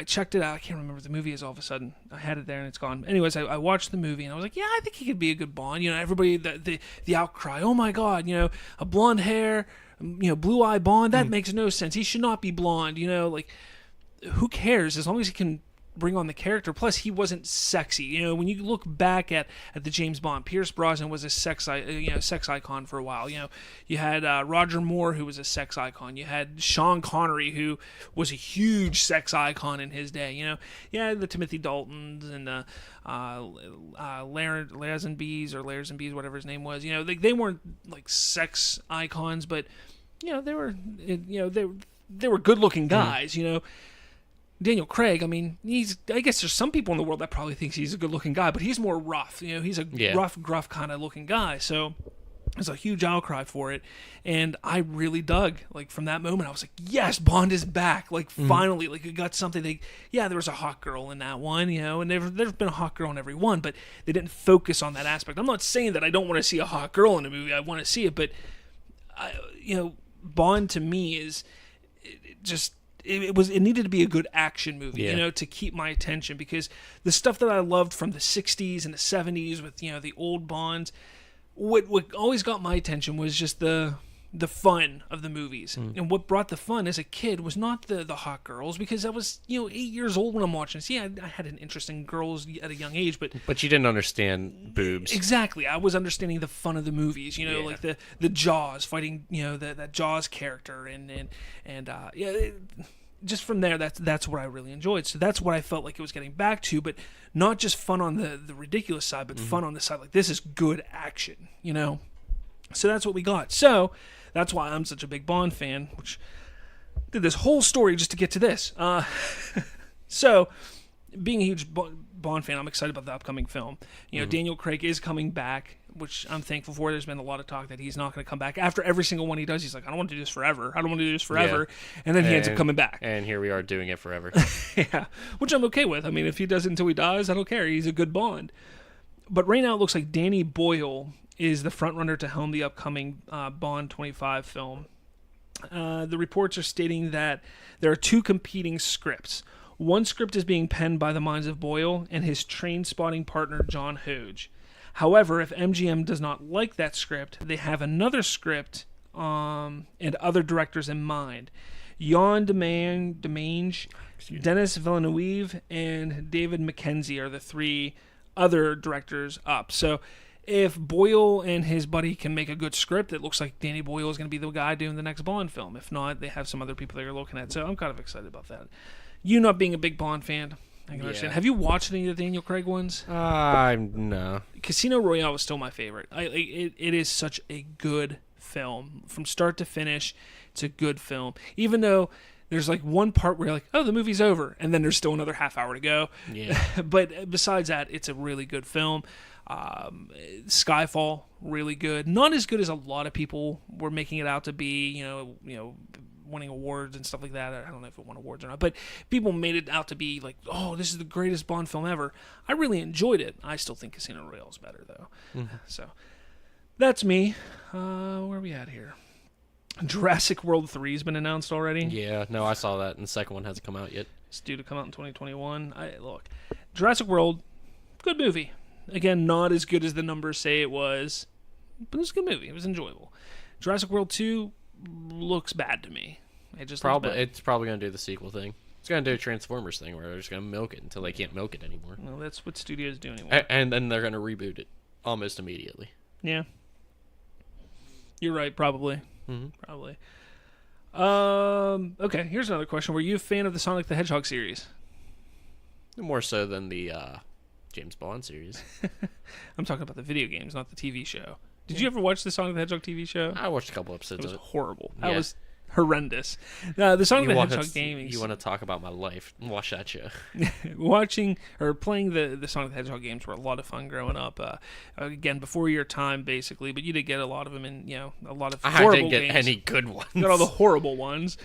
checked it out. I can't remember what the movie is all of a sudden. I had it there and it's gone. Anyways, I watched the movie and I was like, yeah, I think he could be a good Bond. Everybody, the outcry, oh my God, a blonde hair, blue-eye Bond, that makes no sense. He should not be blonde, like, who cares? As long as he can bring on the character. Plus, he wasn't sexy. When you look back at the James Bond, Pierce Brosnan was a sex icon for a while. You had Roger Moore, who was a sex icon. You had Sean Connery, who was a huge sex icon in his day. You had the Timothy Daltons and the Lazenby's, whatever his name was. They weren't like sex icons, but they were good-looking guys. Daniel Craig, I mean, I guess there's some people in the world that probably thinks he's a good-looking guy, but he's more rough. He's a rough, gruff kind of looking guy. So there's a huge outcry for it, and I really dug. Like, from that moment, I was like, yes, Bond is back. Like, finally, like, it got something. There was a hot girl in that one, and there's been a hot girl in every one, but they didn't focus on that aspect. I'm not saying that I don't want to see a hot girl in a movie. I want to see it, but, Bond to me is just... It needed to be a good action movie, to keep my attention, because the stuff that I loved from the 60s and the 70s with, the old Bonds, what always got my attention was just the fun of the movies. And what brought the fun as a kid was not the hot girls, because I was, 8 years old when I'm watching this. Yeah, I had an interest in girls at a young age, but you didn't understand boobs. Exactly. I was understanding the fun of the movies, like the Jaws fighting, that Jaws character and just from there, that's what I really enjoyed. So that's what I felt like it was getting back to, but not just fun on the ridiculous side, but fun on the side. Like, this is good action, So that's what we got. So that's why I'm such a big Bond fan, which did this whole story just to get to this. So, being a huge Bond fan, I'm excited about the upcoming film. Daniel Craig is coming back. which I'm thankful for. There's been a lot of talk that he's not going to come back. After every single one he does, he's like, I don't want to do this forever. I don't want to do this forever. Yeah. And then he ends up coming back. And here we are doing it forever. Yeah, which I'm okay with. I mean, if he does it until he dies, I don't care. He's a good Bond. But right now it looks like Danny Boyle is the frontrunner to helm the upcoming Bond 25 film. The reports are stating that there are two competing scripts. One script is being penned by the minds of Boyle and his train-spotting partner John Hodge. However, if MGM does not like that script, they have another script and other directors in mind. Jan Demange, Dennis Villeneuve, and David Mackenzie are the three other directors up. So if Boyle and his buddy can make a good script, it looks like Danny Boyle is going to be the guy doing the next Bond film. If not, they have some other people they're looking at. So I'm kind of excited about that. You not being a big Bond fan, I can understand. Have you watched any of the Daniel Craig ones? No. Casino Royale is still my favorite. It is such a good film. From start to finish, it's a good film. Even though there's like one part where you're like, oh, the movie's over, and then there's still another half hour to go. Yeah. But besides that, it's a really good film. Skyfall, really good. Not as good as a lot of people were making it out to be, you know, winning awards and stuff like that. I don't know if it won awards or not, but people made it out to be like, oh, this is the greatest Bond film ever. I really enjoyed it. I still think Casino Royale is better, though. Mm-hmm. So, that's me. Where are we at here? Jurassic World 3 has been announced already. Yeah, no, I saw that, and the second one hasn't come out yet. It's due to come out in 2021. Look, Jurassic World, good movie. Again, not as good as the numbers say it was, but it was a good movie. It was enjoyable. Jurassic World 2 looks bad to me. It's probably going to do the sequel thing. It's going to do a Transformers thing where they're just going to milk it until they can't milk it anymore. Well, that's what studios do anymore. And then they're going to reboot it almost immediately. Yeah. You're right, probably. Mm-hmm. Probably. Okay, here's another question. Were you a fan of the Sonic the Hedgehog series? More so than the James Bond series. I'm talking about the video games, not the TV show. Did you ever watch the Sonic the Hedgehog TV show? I watched a couple episodes of it. It was horrible. That was horrendous. The Sonic the Hedgehog games. You want to talk about my life? Watch that show. Watching or playing the Sonic the Hedgehog games were a lot of fun growing up. Again, before your time, basically, but you did get a lot of them in, a lot of horrible games. I didn't get any good ones. You got all the horrible ones.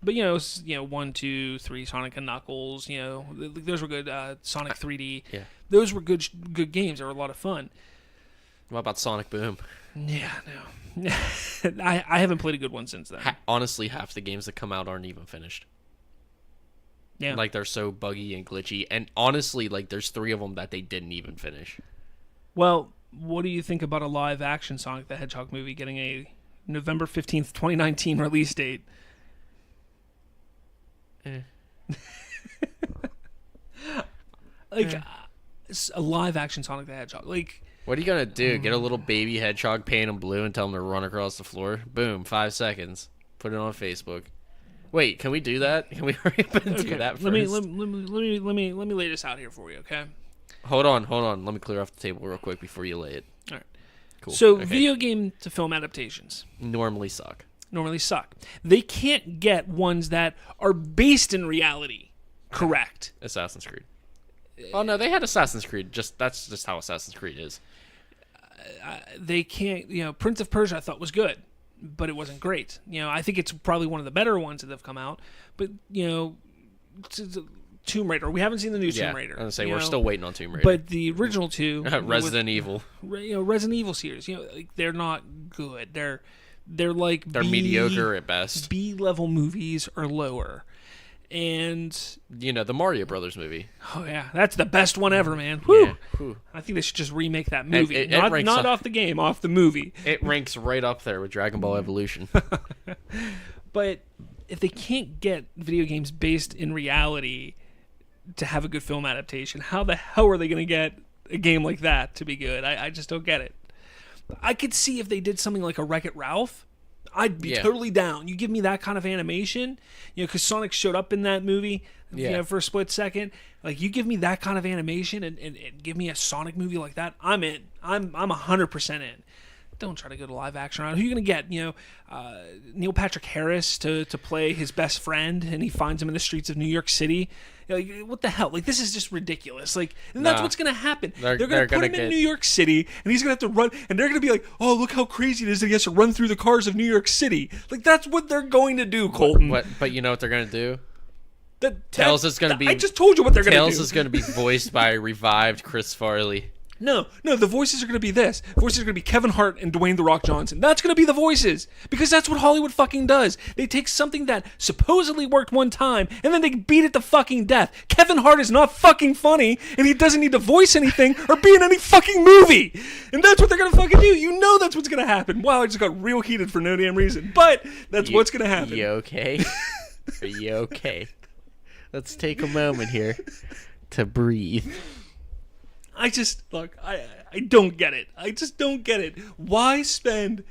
But, 1, 2, 3, Sonic and Knuckles, those were good. Sonic 3D. Yeah. Those were good games. They were a lot of fun. What about Sonic Boom? Yeah, no. I haven't played a good one since then. Honestly, half the games that come out aren't even finished. Yeah. Like, they're so buggy and glitchy. And honestly, like, there's 3 of them that they didn't even finish. Well, what do you think about a live-action Sonic the Hedgehog movie getting a November 15th, 2019 release date? A live-action Sonic the Hedgehog. Like, what are you going to do? Get a little baby hedgehog, paint him blue, and tell him to run across the floor? Boom, 5 seconds. Put it on Facebook. Wait, can we do that? Can we hurry up and do that first? Let me lay this out here for you, okay? Hold on. Let me clear off the table real quick before you lay it. All right. Cool. So, video game to film adaptations. Normally suck. They can't get ones that are based in reality. Correct. Assassin's Creed. Oh, no, they had Assassin's Creed. That's just how Assassin's Creed is. They can't, Prince of Persia I thought was good, but it wasn't great. I think it's probably one of the better ones that have come out. But, Tomb Raider. We haven't seen the new Tomb Raider. I was going to say, we're still waiting on Tomb Raider. But the original two... Resident Evil. Resident Evil series, they're not good. They're mediocre at best. B-level movies or lower. And the Mario Brothers movie. Oh yeah, that's the best one ever, man. Woo! Yeah. Whew. I think they should just remake that movie. It not off the game, off the movie. It ranks right up there with Dragon Ball Evolution. But if they can't get video games based in reality to have a good film adaptation, how the hell are they going to get a game like that to be good? I just don't get it. I could see if they did something like a Wreck-It Ralph. I'd be totally down. You give me that kind of animation, because Sonic showed up in that movie for a split second. Like, you give me that kind of animation and give me a Sonic movie like that, I'm in. I'm 100% in. don't try to go to live action route. Who are you going to get? Neil Patrick Harris to play his best friend, and he finds him in the streets of New York City. Like, what the hell? Like, this is just ridiculous. Like, and that's what's going to happen. They're going to put him in New York City, and he's going to have to run, and they're going to be like, oh, look how crazy it is that he has to run through the cars of New York City. Like, that's what they're going to do, Colton. But you know what they're going to do? Tails is going to be... I just told you what they're going to do. Tails is going to be voiced by revived Chris Farley. No, the voices are going to be this. Voices are going to be Kevin Hart and Dwayne "The Rock" Johnson. That's going to be the voices. Because that's what Hollywood fucking does. They take something that supposedly worked one time, and then they beat it to fucking death. Kevin Hart is not fucking funny, and he doesn't need to voice anything or be in any fucking movie. And that's what they're going to fucking do. You know that's what's going to happen. Wow, I just got real heated for no damn reason. But that's what's going to happen. You okay? Are you okay? Let's take a moment here to breathe. I don't get it. I just don't get it. Why spend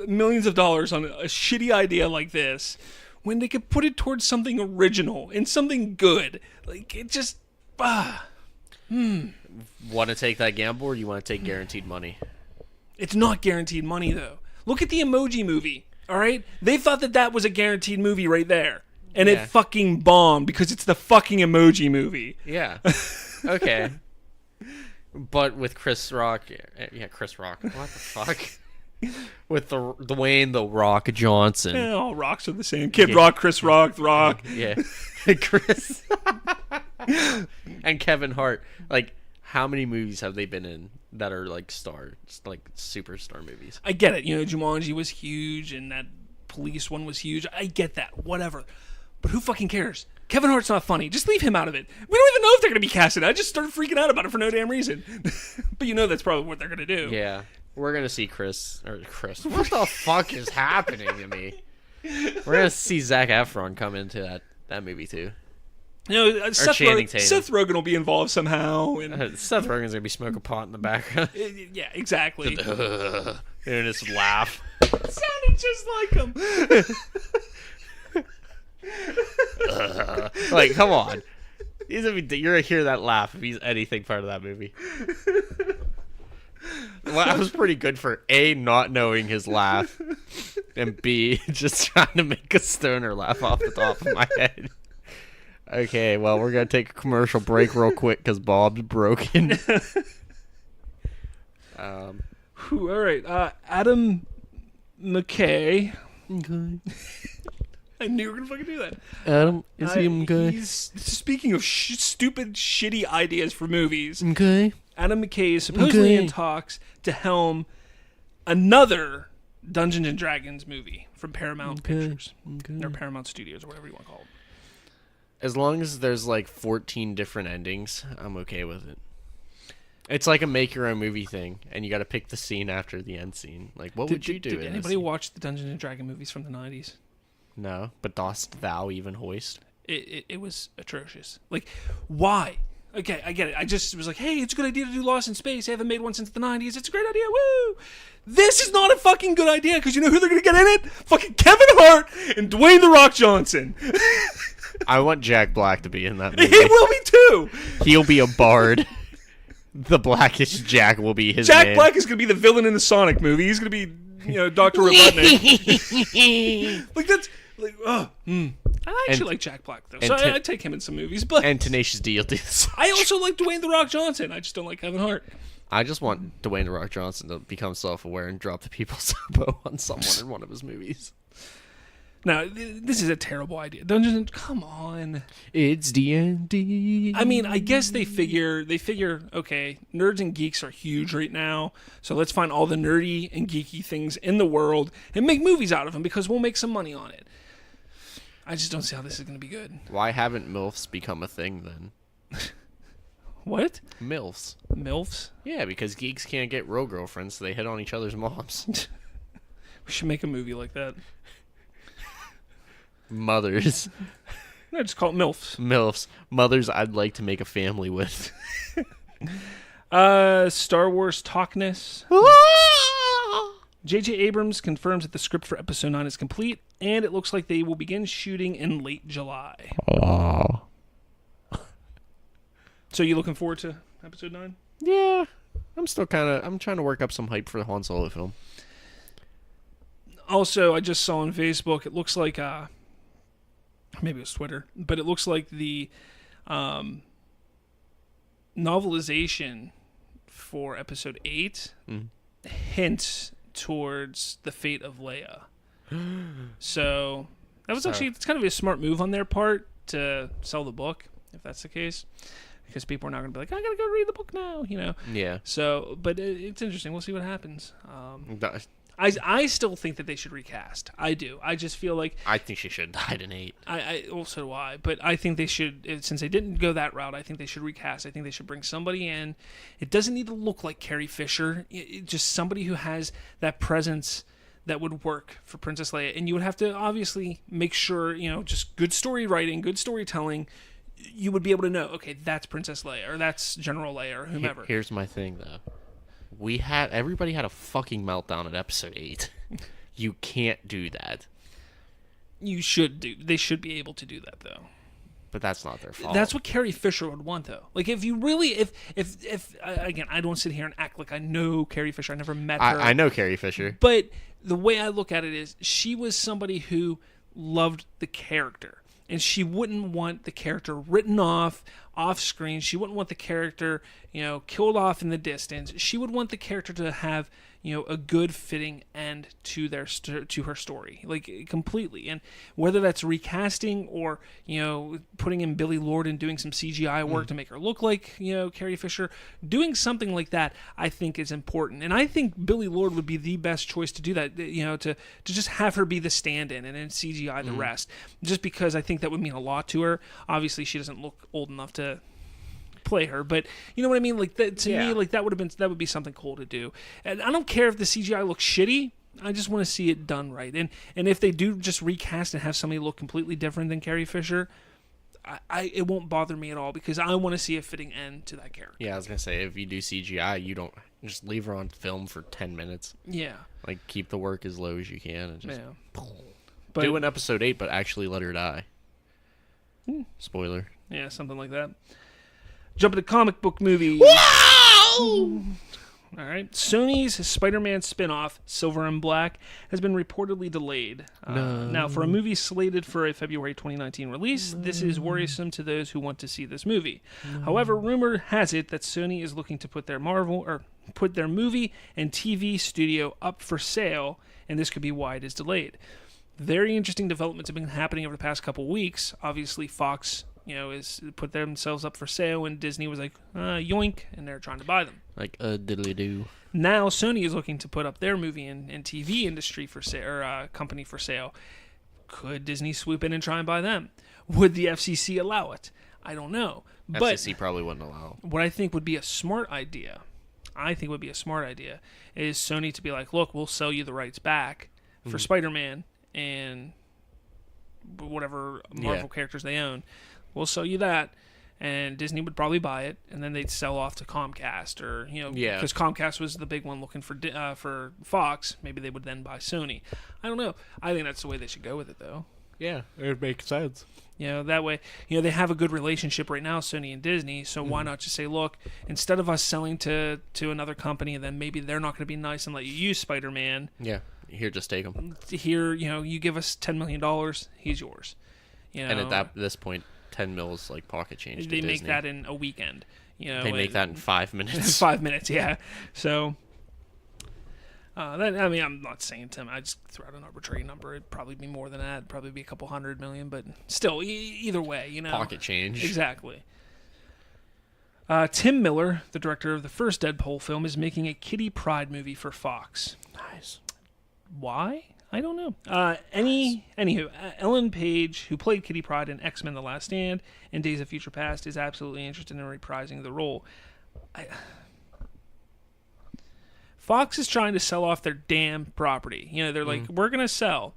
millions of dollars on a shitty idea like this when they could put it towards something original and something good? Like, it just... Want to take that gamble, or you want to take guaranteed money? It's not guaranteed money, though. Look at the Emoji Movie, all right? They thought that was a guaranteed movie right there. And it fucking bombed because it's the fucking Emoji Movie. Yeah. Okay. But with Chris Rock, Chris Rock. What the fuck? With the Dwayne "The Rock" Johnson. Yeah, all rocks are the same. Kid Rock, Chris Rock, The Rock. Yeah, Chris and Kevin Hart. Like, how many movies have they been in that are like superstar movies? I get it. Jumanji was huge, and that police one was huge. I get that. Whatever. But who fucking cares? Kevin Hart's not funny. Just leave him out of it. We don't even know if they're going to be casted. I just started freaking out about it for no damn reason. But that's probably what they're going to do. Yeah. We're going to see Chris. What the fuck is happening to me? We're going to see Zac Efron come into that movie too. Seth Rogen will be involved somehow. And Seth Rogen's going to be smoking pot in the background. Yeah, exactly. And just laugh. It sounded just like him. Like, come on. You're gonna hear that laugh if he's anything part of that movie. Well, that was pretty good for A, not knowing his laugh, and B, just trying to make a stoner laugh off the top of my head. Okay, well, we're gonna take a commercial break real quick because Bob's broken. All right, Adam McKay. Okay. I knew you were going to fucking do that. Adam, is he okay? Speaking of stupid, shitty ideas for movies, okay. Adam McKay is supposedly in talks to helm another Dungeons and Dragons movie from Paramount Pictures. Or Paramount Studios, or whatever you want to call it. As long as there's like 14 different endings, I'm okay with it. It's like a make your own movie thing, and you got to pick the scene after the end scene. Like, what would you do? Did anybody watch the Dungeons and Dragons movies from the 90s? No, but dost thou even hoist? It was atrocious. Like, why? Okay, I get it. I just was like, hey, it's a good idea to do Lost in Space. I haven't made one since the 90s. It's a great idea. Woo! This is not a fucking good idea, because you know who they're going to get in it? Fucking Kevin Hart and Dwayne "The Rock" Johnson. I want Jack Black to be in that movie. He will be too. He'll be a bard. The Blackish Jack will be his Jack name. Black is going to be the villain in the Sonic movie. He's going to be, Dr. Robotnik. Like, that's... Like, I actually like Jack Black, though. So I'd take him in some movies. But and Tenacious D will do this. I also like Dwayne "The Rock" Johnson. I just don't like Kevin Hart. I just want Dwayne "The Rock" Johnson to become self-aware and drop the people's elbow on someone in one of his movies. Now, this is a terrible idea. Come on. It's D&D. I mean, I guess they figure, okay, nerds and geeks are huge right now, so let's find all the nerdy and geeky things in the world and make movies out of them because we'll make some money on it. I just don't see how this is going to be good. Why haven't MILFs become a thing then? What? MILFs. MILFs? Yeah, because geeks can't get real girlfriends, so they hit on each other's moms. We should make a movie like that. Mothers. No, just call it MILFs. MILFs. Mothers I'd like to make a family with. Star Wars Talkness. J.J. Abrams confirms that the script for Episode 9 is complete, and it looks like they will begin shooting in late July. Oh. So you looking forward to Episode 9? Yeah. I'm trying to work up some hype for the Han Solo film. Also, I just saw on Facebook, it looks like, maybe it was Twitter, but it looks like the novelization for episode 8 hints towards the fate of Leia. So that was actually, it's kind of a smart move on their part to sell the book, if that's the case. Because people are not going to be like, I got to go read the book now, you know? Yeah. So, but it's interesting. We'll see what happens. I still think that they should recast. I do. I just feel like... I think she should have died in 8. Well, so do I. But I think they should, since they didn't go that route, I think they should recast. I think they should bring somebody in. It doesn't need to look like Carrie Fisher. Just somebody who has that presence that would work for Princess Leia. And you would have to obviously make sure, just good story writing, good storytelling. You would be able to know, okay, that's Princess Leia, or that's General Leia, or whomever. Here's my thing, though. Everybody had a fucking meltdown at episode 8. You can't do that. They should be able to do that, though. But that's not their fault. That's what Carrie Fisher would want, though. Like, if you really, if again, I don't sit here and act like I know Carrie Fisher. I never met her. I know Carrie Fisher. But the way I look at it is, she was somebody who loved the character. And she wouldn't want the character written off screen. She wouldn't want the character, killed off in the distance. She would want the character to have, a good fitting end to to her story, like completely. And whether that's recasting or, putting in Billie Lourd and doing some CGI work to make her look like, Carrie Fisher, doing something like that, I think is important. And I think Billie Lourd would be the best choice to do that, to just have her be the stand-in and then CGI the rest, just because I think that would mean a lot to her. Obviously, she doesn't look old enough to play her, but you know what I mean? Like that, to me, like that would be something cool to do. And I don't care if the CGI looks shitty. I just want to see it done right. And if they do just recast and have somebody look completely different than Carrie Fisher, it won't bother me at all, because I want to see a fitting end to that character. Yeah, I was gonna say, if you do CGI, you don't just leave her on film for 10 minutes. Yeah, like keep the work as low as you can and just do an episode 8, but actually let her die. Spoiler. Yeah, something like that. Jump into comic book movies. Wow! All right. Sony's Spider-Man spin-off, Silver and Black, has been reportedly delayed. Now, for a movie slated for a February 2019 release, this is worrisome to those who want to see this movie. However, rumor has it that Sony is looking to put their movie and TV studio up for sale, and this could be why it is delayed. Very interesting developments have been happening over the past couple weeks. Obviously, Fox is put themselves up for sale, and Disney was like, yoink, and they're trying to buy them. Like, diddly-doo. Now, Sony is looking to put up their movie and TV industry for sale, or company for sale. Could Disney swoop in and try and buy them? Would the FCC allow it? I don't know. FCC probably wouldn't allow it. What I think would be a smart idea, is Sony to be like, look, we'll sell you the rights back for Spider-Man and whatever Marvel characters they own. We'll sell you that, and Disney would probably buy it, and then they'd sell off to Comcast, or because Comcast was the big one looking for Fox. Maybe they would then buy Sony. I don't know. I think that's the way they should go with it, though. Yeah, it would make sense. That way, they have a good relationship right now, Sony and Disney. So why not just say, look, instead of us selling to another company, and then maybe they're not going to be nice and let you use Spider-Man. Yeah, here, just take them. Here, you give us $10 million, he's yours. And at this point, 10 mils like pocket change. They make that in a weekend. They make that in 5 minutes. 5 minutes, yeah. So, I'm not saying Tim. I just threw out an arbitrary number. It'd probably be more than that. It'd probably be a couple $100 million, but still, either way, pocket change. Exactly. Tim Miller, the director of the first Deadpool film, is making a Kitty Pryde movie for Fox. Nice. Why? I don't know. Anywho, Ellen Page, who played Kitty Pryde in X-Men: The Last Stand and Days of Future Past, is absolutely interested in reprising the role. Fox is trying to sell off their damn property. They're like, we're going to sell.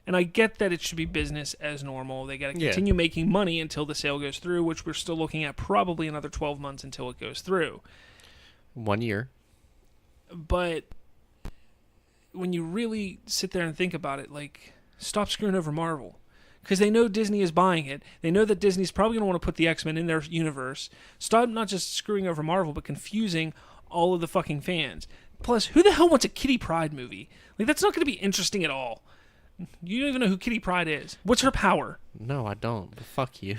And I get that it should be business as normal. They got to continue making money until the sale goes through, which we're still looking at probably another 12 months until it goes through. 1 year. But when you really sit there and think about it, like, stop screwing over Marvel. Because they know Disney is buying it. They know that Disney's probably going to want to put the X-Men in their universe. Stop not just screwing over Marvel, but confusing all of the fucking fans. Plus, who the hell wants a Kitty Pryde movie? Like, that's not going to be interesting at all. You don't even know who Kitty Pryde is. What's her power? No, I don't. But fuck you.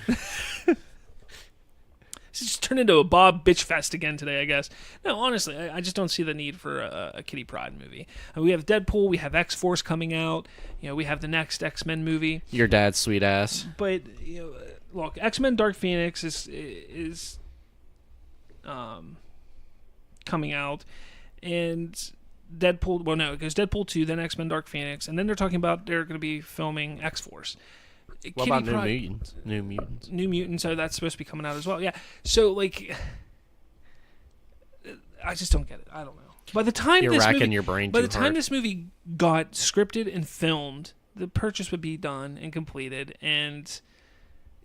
It's just turned into a Bob bitch fest again today, I guess. No, honestly, I just don't see the need for a Kitty Pryde movie. We have Deadpool, we have X-Force coming out, we have the next X-Men movie. Your dad's sweet ass. But look, X-Men Dark Phoenix is coming out, and Deadpool. Well, no, it goes Deadpool 2, then X-Men Dark Phoenix, and then they're talking about they're going to be filming X-Force. What about New Mutants? New Mutants. So that's supposed to be coming out as well. Yeah. So like, I just don't get it. I don't know. By the time You're racking your brain by too the time hard. this movie got scripted and filmed, the purchase would be done and completed, and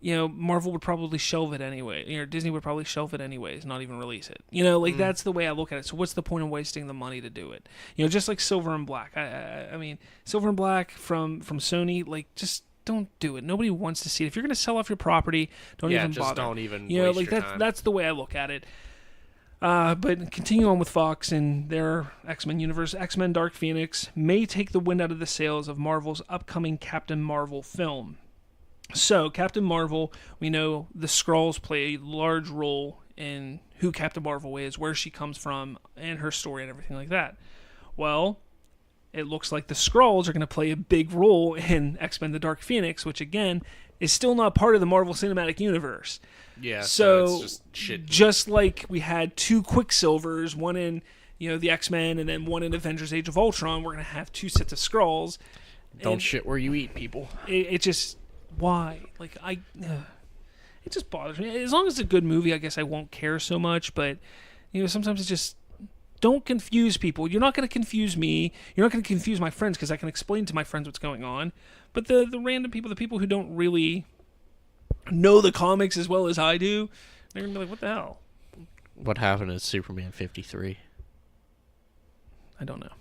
Marvel would probably shelve it anyway. Disney would probably shelve it anyways, not even release it. That's the way I look at it. So what's the point of wasting the money to do it? Just like Silver and Black. I mean, Silver and Black from Sony, like, just don't do it. Nobody wants to see it. If you're going to sell off your property, don't even bother. Don't even waste like your time. That's the way I look at it. But continue on with Fox and their X-Men universe. X-Men Dark Phoenix may take the wind out of the sails of Marvel's upcoming Captain Marvel film. So, Captain Marvel, we know the Skrulls play a large role in who Captain Marvel is, where she comes from, and her story and everything like that. Well, it looks like the Skrulls are going to play a big role in X-Men the Dark Phoenix, which, again, is still not part of the Marvel Cinematic Universe. Yeah, so it's just shit. Just like we had 2 Quicksilvers, one in the X-Men and then one in Avengers Age of Ultron, we're going to have 2 sets of Skrulls. Don't shit where you eat, people. It just... Why? Like, it just bothers me. As long as it's a good movie, I guess I won't care so much, but, sometimes it's just... Don't confuse people. You're not going to confuse me. You're not going to confuse my friends because I can explain to my friends what's going on. But the random people, the people who don't really know the comics as well as I do, they're going to be like, what the hell? What happened in Superman 53? I don't know.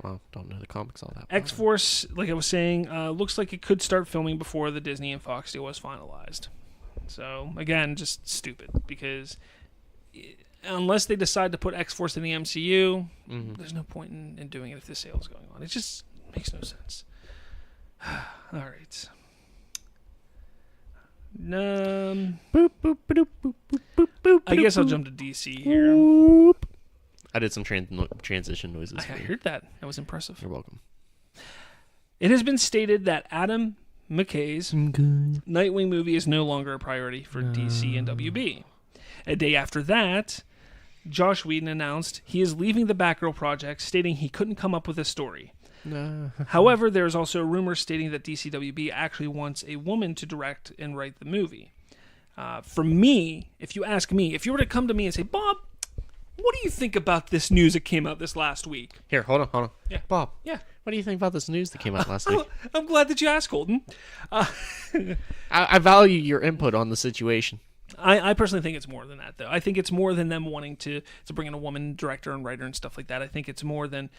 Well, don't know the comics all that. X-Force, like I was saying, looks like it could start filming before the Disney and Fox deal was finalized. So, again, just stupid because... Unless they decide to put X-Force in the MCU, there's no point in doing it if the sale is going on. It just makes no sense. All right. I guess I'll jump to DC here. I did some transition noises. I heard that. That was impressive. You're welcome. It has been stated that Adam McKay's Nightwing movie is no longer a priority for DC and WB. A day after that, Joss Whedon announced he is leaving the Batgirl project, stating he couldn't come up with a story. However, there is also a rumor stating that DCWB actually wants a woman to direct and write the movie. For me, if you ask me, if you were to come to me and say, Bob, what do you think about this news that came out this last week? Here, hold on. Yeah. Bob. Yeah. What do you think about this news that came out last week? I'm glad that you asked, Colton. I value your input on the situation. I personally think it's more than that, though. I think it's more than them wanting to bring in a woman director and writer and stuff like that. I think it's more than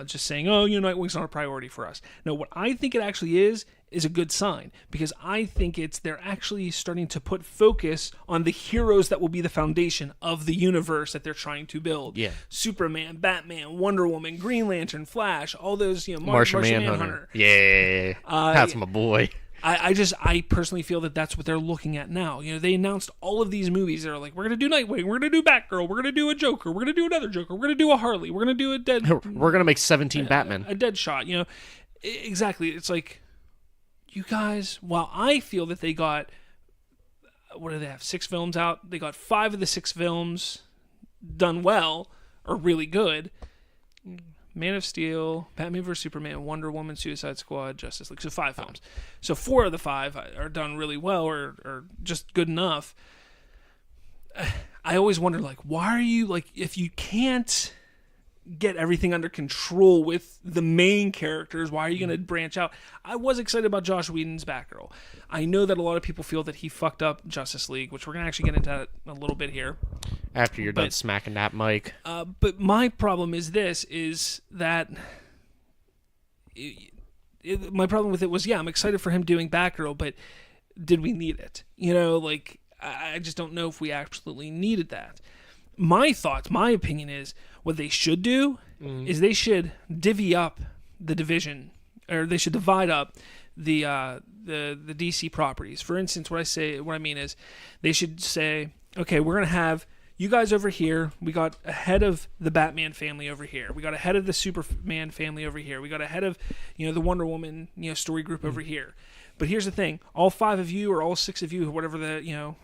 just saying, Nightwing's not a priority for us. No, what I think it actually is a good sign, because I think they're actually starting to put focus on the heroes that will be the foundation of the universe that they're trying to build. Yeah. Superman, Batman, Wonder Woman, Green Lantern, Flash, all those, Martian Manhunter. Yeah, that's my boy. I personally feel that that's what they're looking at now. They announced all of these movies. They're like, we're going to do Nightwing, we're going to do Batgirl, we're going to do a Joker, we're going to do another Joker, we're going to do a Harley, we're going to do a dead... We're going to make 17 Batman. A Deadshot, Exactly. It's like, you guys, while I feel that they got, what do they have, 6 films out? They got 5 of the 6 films done well, or really good. Man of Steel, Batman vs. Superman, Wonder Woman, Suicide Squad, Justice League. So 5 films. So 4 of the 5 are done really well or just good enough. I always wonder, why are you, if you can't get everything under control with the main characters, why are you going to branch out? I was excited about Joss Whedon's Batgirl. I know that a lot of people feel that he fucked up Justice League, which we're going to actually get into that a little bit here. After you're done smacking that mic. But my problem is that my problem with it was, I'm excited for him doing Batgirl, but did we need it? I just don't know if we absolutely needed that. my opinion is what they should do is they should divvy up the division, or they should divide up the DC properties. For instance, what I mean is they should say, okay, we're going to have you guys over here. We got a head of the Batman family over here. We got a head of the Superman family over here. We got a head of, the Wonder Woman, story group over here. But here's the thing: all 5 of you, or all 6 of you, or whatever you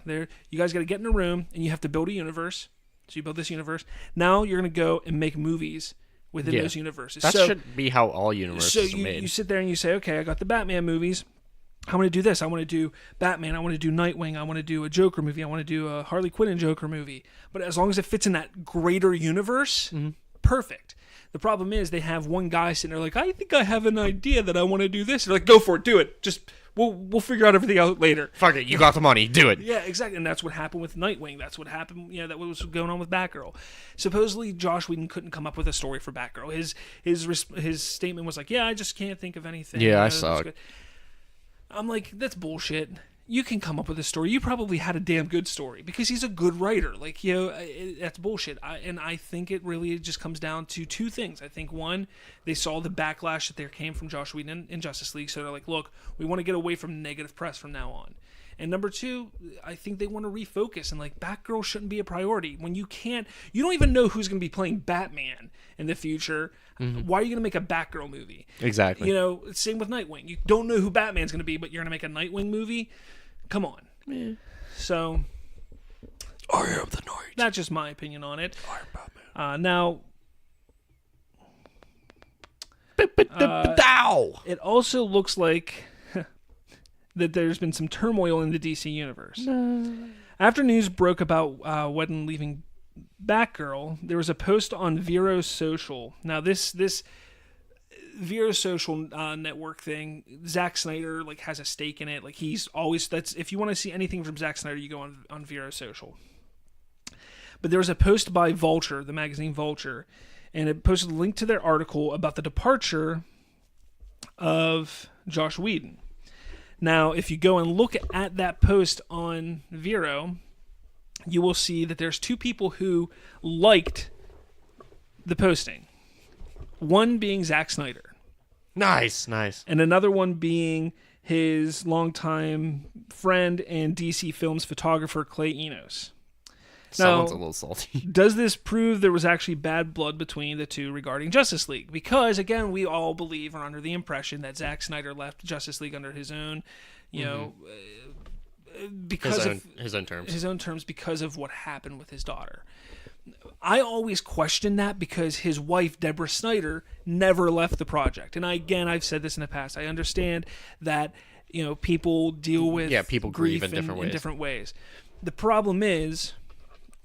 guys got to get in a room, and you have to build a universe. So you build this universe. Now you're going to go and make movies within those universes. That should be how all universes are made. You sit there and you say, okay, I got the Batman movies. I want to do this. I want to do Batman. I want to do Nightwing. I want to do a Joker movie. I want to do a Harley Quinn and Joker movie. But as long as it fits in that greater universe, perfect. The problem is they have one guy sitting there like, I think I have an idea that I want to do this. They're like, go for it. Do it. Just we'll figure out everything out later. Fuck it. You got the money. Do it. Yeah, exactly. And that's what happened with Nightwing. That's what happened. That was going on with Batgirl. Supposedly, Josh Whedon couldn't come up with a story for Batgirl. His statement was like, yeah, I just can't think of anything. Yeah, I saw it. I'm like, that's bullshit. You can come up with a story. You probably had a damn good story because he's a good writer. Like, that's bullshit. I think it really just comes down to 2 things. I think, one, they saw the backlash that there came from Josh Whedon in Justice League, so they're like, look, we want to get away from negative press from now on. And number 2, I think they want to refocus, and like, Batgirl shouldn't be a priority. When you don't even know who's going to be playing Batman in the future. Why are you going to make a Batgirl movie? Exactly. Same with Nightwing. You don't know who Batman's going to be, but you're going to make a Nightwing movie? Come on. Yeah. So, I am the Night. That's just my opinion on it. I am Batman. Now, it also looks like that there's been some turmoil in the DC universe. No. After news broke about Whedon leaving Batgirl, there was a post on Vero's social. Now, this Vero's social network thing, Zack Snyder has a stake in it. He's always, if you want to see anything from Zack Snyder, you go on Vero's social. But there was a post by Vulture, the magazine Vulture, and it posted a link to their article about the departure of Josh Whedon. Now, if you go and look at that post on Vero, you will see that there's 2 people who liked the posting. One being Zack Snyder. Nice. And another one being his longtime friend and DC Films photographer, Clay Enos. Someone's a little salty. Does this prove there was actually bad blood between the 2 regarding Justice League? Because, again, we all believe or under the impression that Zack Snyder left Justice League under his own, because his own terms. His own terms because of what happened with his daughter. I always question that because his wife, Deborah Snyder, never left the project. And I've said this in the past. I understand that, people deal with people grieve in different ways. The problem is,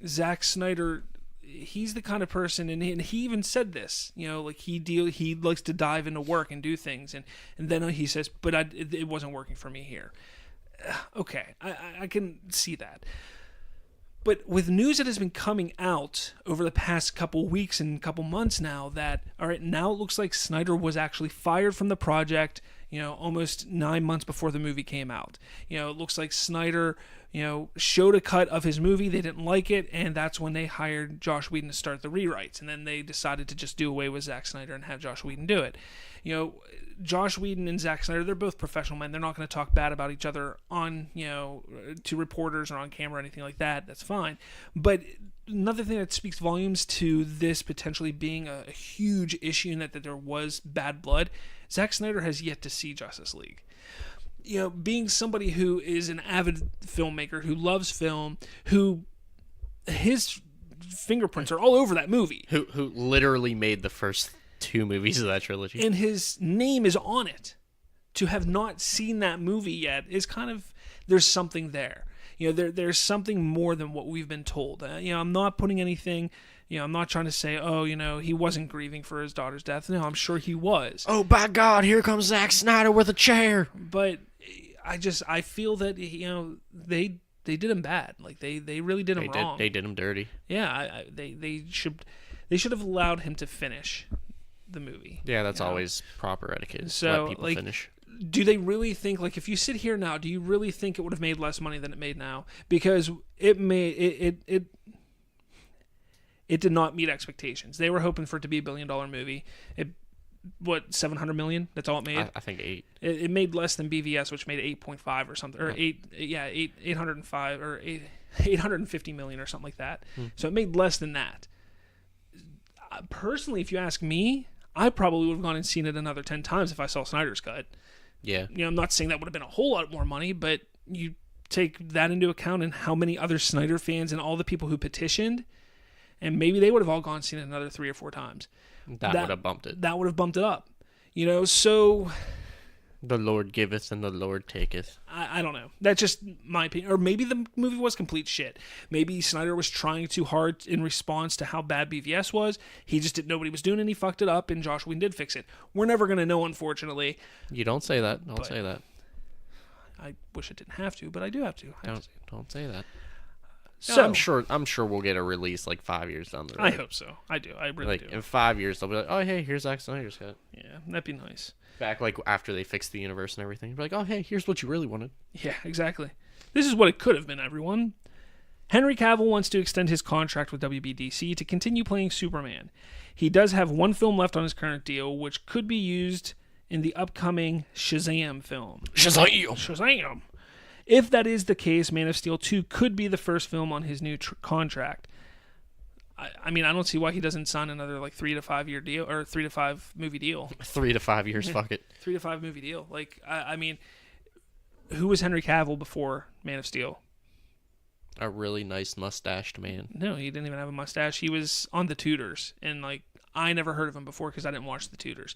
Zack Snyder, he's the kind of person, and he even said this, he likes to dive into work and do things, and then he says, but it wasn't working for me here. Okay, I can see that. But with news that has been coming out over the past couple weeks and couple months now that, all right, now it looks like Snyder was actually fired from the project, almost 9 months before the movie came out. It looks like Snyder, showed a cut of his movie. They didn't like it, and that's when they hired Josh Whedon to start the rewrites. And then they decided to just do away with Zack Snyder and have Josh Whedon do it. Josh Whedon and Zack Snyder, they're both professional men. They're not going to talk bad about each other on, to reporters or on camera or anything like that. That's fine. But another thing that speaks volumes to this potentially being a huge issue and that there was bad blood, Zack Snyder has yet to see Justice League. Being somebody who is an avid filmmaker, who loves film, who his fingerprints are all over that movie. Who literally made the first 2 movies of that trilogy. And his name is on it. To have not seen that movie yet is kind of, there's something there. There's something more than what we've been told. I'm not putting anything, I'm not trying to say, he wasn't grieving for his daughter's death. No, I'm sure he was. Oh, by God, here comes Zack Snyder with a chair. But I feel that, they did him bad. They really did him wrong. They did him dirty. Yeah, they should have allowed him to finish the movie. Yeah, that's always proper etiquette. So, let people finish. Do they really think, if you sit here now, do you really think it would have made less money than it made now? Because it It did not meet expectations. They were hoping for it to be $1 billion movie. What, 700 million? That's all it made. I think 8. It made less than BVS, which made 8.5 or something, or 805 or 850 million or something like that. So it made less than that. Personally, if you ask me, I probably would have gone and seen it another 10 times if I saw Snyder's cut. Yeah. I'm not saying that would have been a whole lot more money, but you take that into account and how many other Snyder fans and all the people who petitioned, and maybe they would have all gone and seen it another 3 or 4 times. That would have bumped it. That would have bumped it up. So... The Lord giveth and the Lord taketh. I don't know. That's just my opinion. Or maybe the movie was complete shit. Maybe Snyder was trying too hard in response to how bad BVS was. He just didn't know what he was doing, and he fucked it up, and Josh Whedon did fix it. We're never going to know, unfortunately. You don't say that. Don't say that. I wish I didn't have to, but I do have to. Don't say that. So I'm sure we'll get a release like 5 years down the road. I hope so. I do. I really do. In 5 years, they'll be like, oh, hey, here's Zack Snyder's cut. Yeah, that'd be nice. Back like after they fixed the universe and everything. You'll be like, oh, hey, here's what you really wanted. Yeah, exactly. This is what it could have been, everyone. Henry Cavill wants to extend his contract with WBDC to continue playing Superman. He does have one film left on his current deal, which could be used in the upcoming Shazam film. Shazam! If that is the case, Man of Steel 2 could be the first film on his new contract. I mean, I don't see why he doesn't sign another like 3 to 5 year deal or 3 to 5 movie deal. 3 to 5 years, fuck it. 3 to 5 movie deal. Like, I mean, who was Henry Cavill before Man of Steel? A really nice mustached man. No, he didn't even have a mustache. He was on The Tudors, and like I never heard of him before because I didn't watch The Tudors.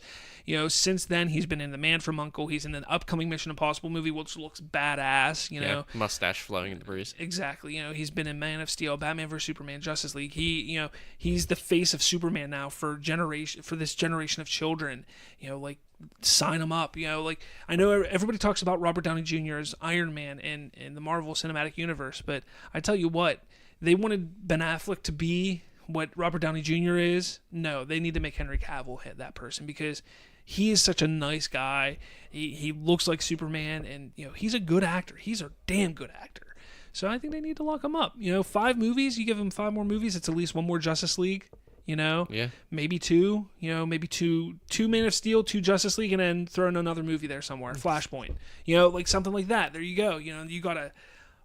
Since then he's been in The Man from U.N.C.L.E. He's in the upcoming Mission Impossible movie, which looks badass. Yeah, mustache flowing in the breeze. Exactly. He's been in Man of Steel, Batman vs Superman, Justice League. He's the face of Superman now for this generation of children. Like sign him up. I know everybody talks about Robert Downey Jr. as Iron Man in the Marvel Cinematic Universe, but I tell you what, they wanted Ben Affleck to be what Robert Downey Jr. is. No, they need to make Henry Cavill hit that person because he is such a nice guy. He looks like Superman, and he's a good actor. He's a damn good actor. So I think they need to lock him up. 5 movies. You give him 5 more movies, it's at least 1 more Justice League. Yeah. Maybe 2. Maybe two Man of Steel, 2 Justice League, and then throw in another movie there somewhere. Flashpoint. Like something like that. There you go. You got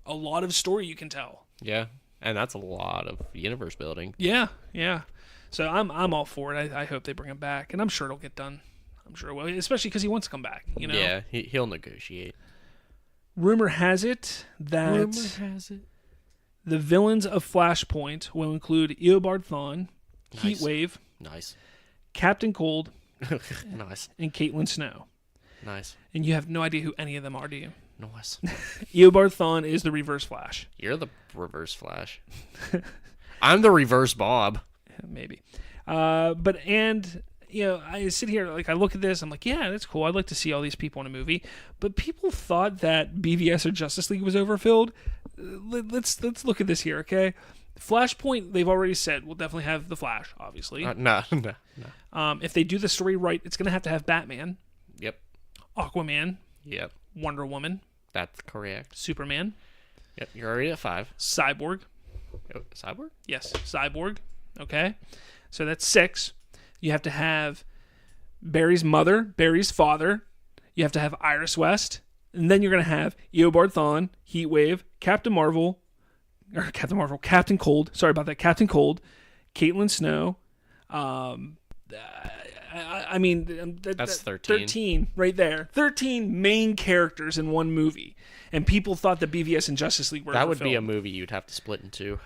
a lot of story you can tell. Yeah. And that's a lot of universe building. Yeah. So I'm all for it. I hope they bring him back, and I'm sure it'll get done. I'm sure it will, especially because he wants to come back. Yeah, he'll negotiate. Rumor has it that the villains of Flashpoint will include Eobard Thawne, Heatwave, nice, Captain Cold, nice, and Caitlin Snow. Nice. And you have no idea who any of them are, do you? Nice. Eobard Thawne is the Reverse Flash. You're the Reverse Flash. I'm the Reverse Bob. Maybe. I sit here, like, I look at this, I'm like, yeah, that's cool. I'd like to see all these people in a movie. But people thought that BVS or Justice League was overfilled. Let's look at this here, okay? Flashpoint, they've already said, will definitely have the Flash, obviously. No. If they do the story right, it's going to have Batman. Yep. Aquaman. Yep. Wonder Woman. That's correct. Superman. Yep, you're already at 5. Cyborg. Cyborg? Yes, Cyborg. Okay. So that's 6. You have to have Barry's mother, Barry's father. You have to have Iris West. And then you're going to have Eobard Thawne, Heatwave, Captain Cold. Sorry about that. Captain Cold, Caitlin Snow. That's 13. 13 right there. 13 main characters in one movie. And people thought that BVS and Justice League were That would be a movie you'd have to split in 2.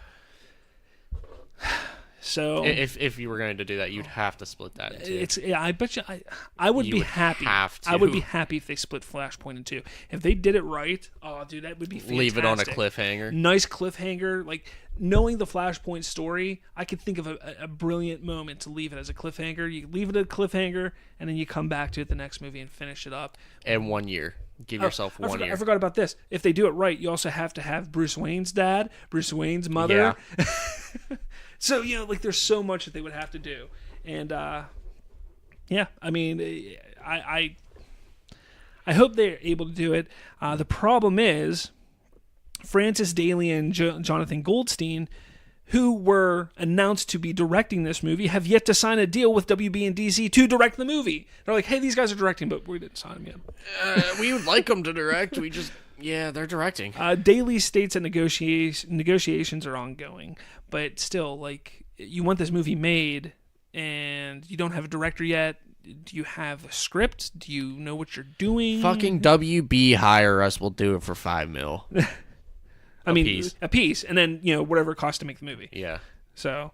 So if you were going to do that, you'd have to split that in 2. I bet you I would be happy. I would be happy if they split Flashpoint in 2. If they did it right, oh dude, that would be fantastic. Leave it on a cliffhanger. Nice cliffhanger. Like knowing the Flashpoint story, I could think of a brilliant moment to leave it as a cliffhanger. You leave it at a cliffhanger, and then you come back to it the next movie and finish it up. And 1 year. Give yourself 1 year. I forgot about this. If they do it right, you also have to have Bruce Wayne's dad, Bruce Wayne's mother. Yeah. So, there's so much that they would have to do. And, I hope they're able to do it. The problem is, Francis Daly and Jonathan Goldstein who were announced to be directing this movie, have yet to sign a deal with WB and DC to direct the movie. They're like, hey, these guys are directing, but we didn't sign them yet. We would like them to direct. Yeah, they're directing. Daily states that negotiations are ongoing, but still, like, you want this movie made, and you don't have a director yet. Do you have a script? Do you know what you're doing? Fucking WB hire us. We'll do it for $5 million. A piece, and then whatever it costs to make the movie. Yeah. So,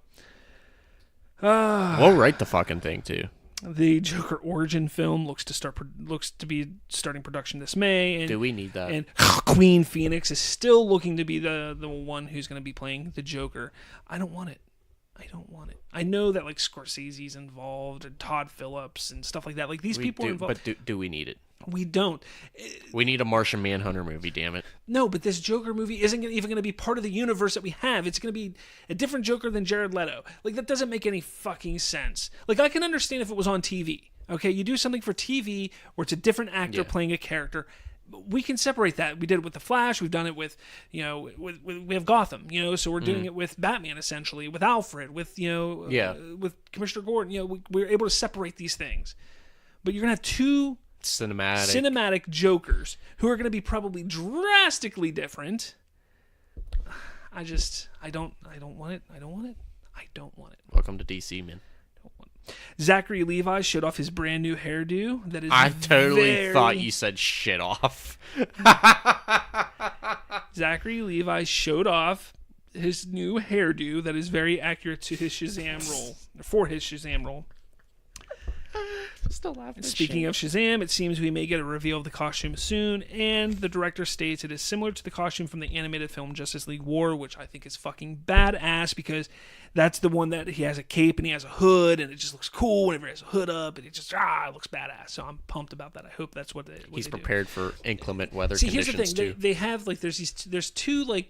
we'll write the fucking thing too. The Joker origin film looks to be starting production this May. And, do we need that? And Queen Phoenix is still looking to be the one who's going to be playing the Joker. I don't want it. I know that like Scorsese's involved and Todd Phillips and stuff like that. Like these people are involved. But do we need it? We don't. We need a Martian Manhunter movie, damn it. No, but this Joker movie isn't even going to be part of the universe that we have. It's going to be a different Joker than Jared Leto. Like, that doesn't make any fucking sense. Like, I can understand if it was on TV. Okay, you do something for TV where it's a different actor playing a character. We can separate that. We did it with The Flash. We've done it with, we have Gotham, so we're doing it with Batman, essentially, with Alfred, with, with Commissioner Gordon. We're able to separate these things. But you're going to have two cinematic Jokers who are going to be probably drastically different. I don't want it. Welcome to DC, man. Zachary Levi showed off his brand new hairdo. That is, I totally thought you said shit off. Zachary Levi showed off his new hairdo that is very accurate to his Shazam role, for his Shazam role. Still laughing. Speaking of Shazam, it seems we may get a reveal of the costume soon, and the director states it is similar to the costume from the animated film Justice League War, which I think is fucking badass because that's the one that he has a cape and he has a hood, and it just looks cool whenever he has a hood up, and it just it looks badass. So I'm pumped about that. I hope that's what he's prepared for inclement weather conditions. Here's the thing: they have like there's two like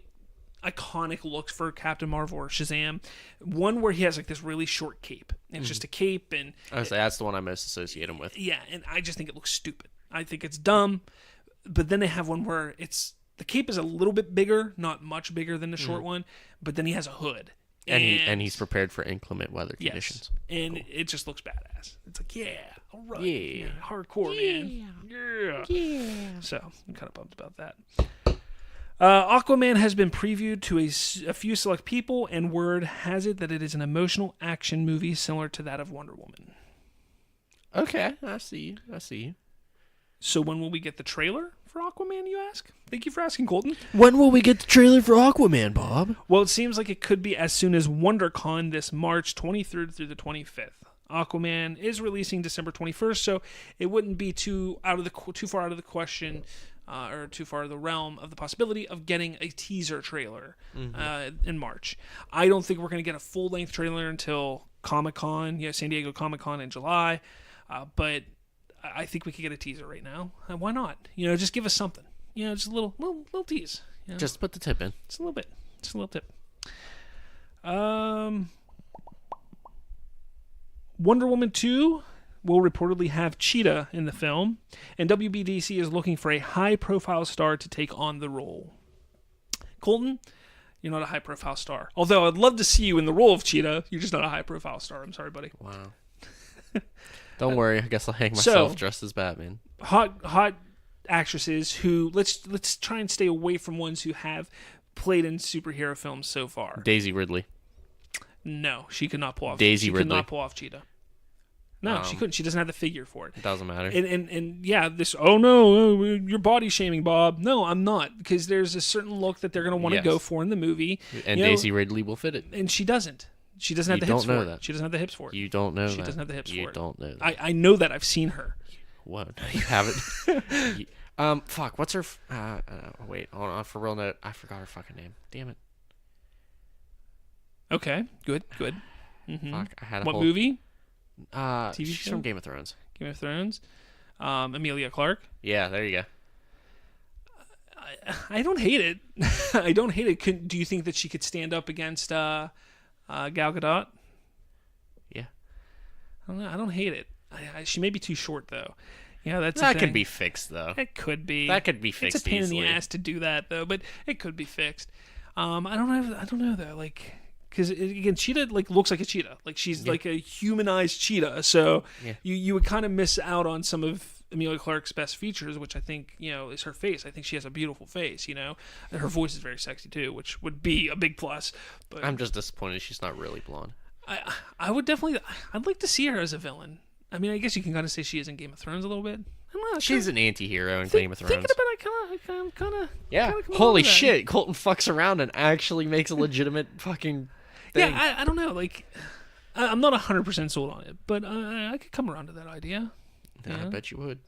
iconic looks for Captain Marvel or Shazam. One where he has like this really short cape. And it's just a cape, and I would say that's the one I most associate him with. Yeah, and I just think it looks stupid. I think it's dumb. But then they have one where the cape is a little bit bigger, not much bigger than the short one, but then he has a hood. And he's prepared for inclement weather conditions. And it just looks badass. It's like, all right. Yeah. Hardcore, man. Yeah. So I'm kind of pumped about that. Aquaman has been previewed to a few select people, and word has it that it is an emotional action movie similar to that of Wonder Woman. Okay, I see you. So when will we get the trailer for Aquaman, you ask? Thank you for asking, Colton. When will we get the trailer for Aquaman, Bob? Well, it seems like it could be as soon as WonderCon this March 23rd through the 25th. Aquaman is releasing December 21st, so it wouldn't be too far out of the question or too far out of the realm of the possibility of getting a teaser trailer in March. I don't think we're going to get a full-length trailer until Comic-Con, San Diego Comic-Con in July, but I think we could get a teaser right now. Why not? Just give us something. Just a little tease. Just put the tip in. Just a little bit. Just a little tip. Wonder Woman 2 will reportedly have Cheetah in the film, and WBDC is looking for a high-profile star to take on the role. Colton, you're not a high-profile star. Although I'd love to see you in the role of Cheetah, you're just not a high-profile star. I'm sorry, buddy. Wow. Don't worry. I guess I'll hang myself dressed as Batman. Hot actresses who let's try and stay away from ones who have played in superhero films so far. Daisy Ridley. No, she could not pull off. Daisy Ridley could not pull off Cheetah. No, she couldn't. She doesn't have the figure for it. It doesn't matter. And this. Oh no, you're body shaming, Bob. No, I'm not, because there's a certain look that they're going to want to go for in the movie. And Daisy Ridley will fit it. And she doesn't. She doesn't have the hips for it. She doesn't have the hips for it. You don't know that. She doesn't have the hips for it. You don't know that. I know that. I've seen her. What? You haven't? Fuck. What's her? Wait. Hold on. For real note, I forgot her fucking name. Damn it. Okay. Good. Mm-hmm. Fuck. I had a What movie? TV show? She's from Game of Thrones. Game of Thrones. Emilia Clarke. Yeah. There you go. I don't hate it. I don't hate it. Do you think that she could stand up against Gal Gadot? Yeah. I don't know. I don't hate it. She may be too short though. That could be fixed though. It could be. That could be fixed. It's a pain easily. in the ass to do that though, but it could be fixed. I don't know though. Like, because again, cheetah like looks like a cheetah, like she's like a humanized cheetah. So you would kind of miss out on some of Emilia Clarke's best features, which I think is her face. I think she has a beautiful face, and her voice is very sexy too, which would be a big plus. But I'm just disappointed she's not really blonde. I would definitely. I'd like to see her as a villain. I mean, I guess you can kind of say she is in Game of Thrones a little bit. I don't know, She's an anti-hero in Game of Thrones. Thinking about it, I kind of yeah. Holy shit! Colton fucks around and actually makes a legitimate fucking thing. Yeah, I don't know. Like, I'm not 100% sold on it, but I could come around to that idea. Yeah, I bet you would.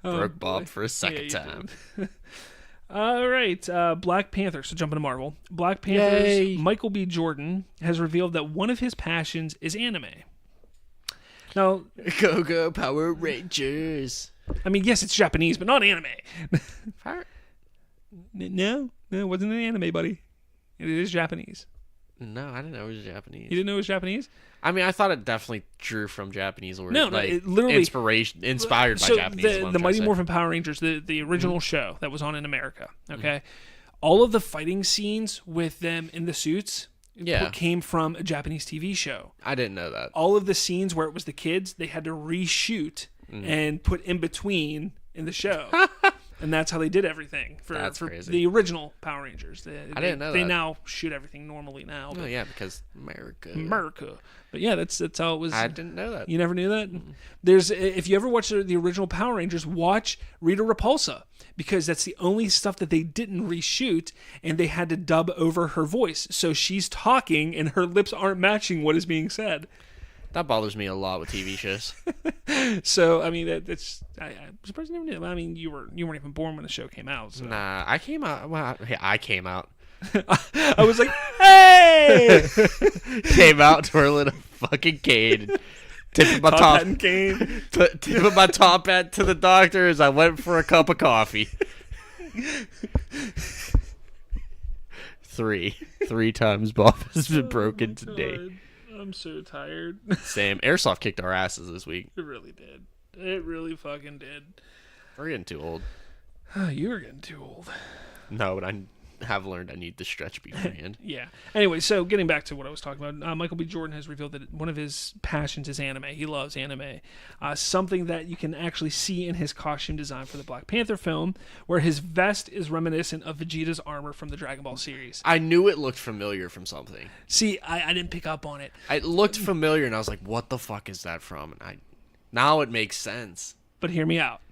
Oh, Broke Bob for a second time. All right, Black Panther. So jumping to Marvel. Black Panther's Michael B. Jordan has revealed that one of his passions is anime. Now, Go Power Rangers. I mean, yes, it's Japanese, but not anime. Fire. No, it wasn't an anime, buddy. It is Japanese. No, I didn't know it was Japanese. You didn't know it was Japanese? I mean, I thought it definitely drew from Japanese or no, like it literally inspired by Japanese. The Mighty Morphin Power Rangers, the original show that was on in America. Okay, all of the fighting scenes with them in the suits, came from a Japanese TV show. I didn't know that. All of the scenes where it was the kids, they had to reshoot and put in between in the show. And that's how they did everything for the original Power Rangers. I didn't know they that. now shoot everything normally now. Oh yeah, because America. But yeah, that's how it was. I didn't know that. You never knew that? There's if you ever watch the original Power Rangers, watch Rita Repulsa, because that's the only stuff that they didn't reshoot, and they had to dub over her voice. So she's talking and her lips aren't matching what is being said. That bothers me a lot with TV shows. So I mean, I'm surprised you never knew. I mean, you weren't even born when the show came out. So. Nah, I came out. Well, I came out. I was like, hey! Came out twirling a fucking cane, tipping my top hat and cane, tipping my top hat to the doctor as I went for a cup of coffee. Three times Bob has been broken today. God. I'm so tired. Same. Airsoft kicked our asses this week. It really did. It really fucking did. We're getting too old. You are getting too old. No, but I have learned I need to stretch beforehand. Yeah. Anyway, so getting back to what I was talking about, Michael B. Jordan has revealed that one of his passions is anime. He loves anime. Something that you can actually see in his costume design for the Black Panther film, where his vest is reminiscent of Vegeta's armor from the Dragon Ball series. I knew it looked familiar from something. See, I didn't pick up on it. It looked familiar, and I was like, what the fuck is that from? And now it makes sense. But hear me out.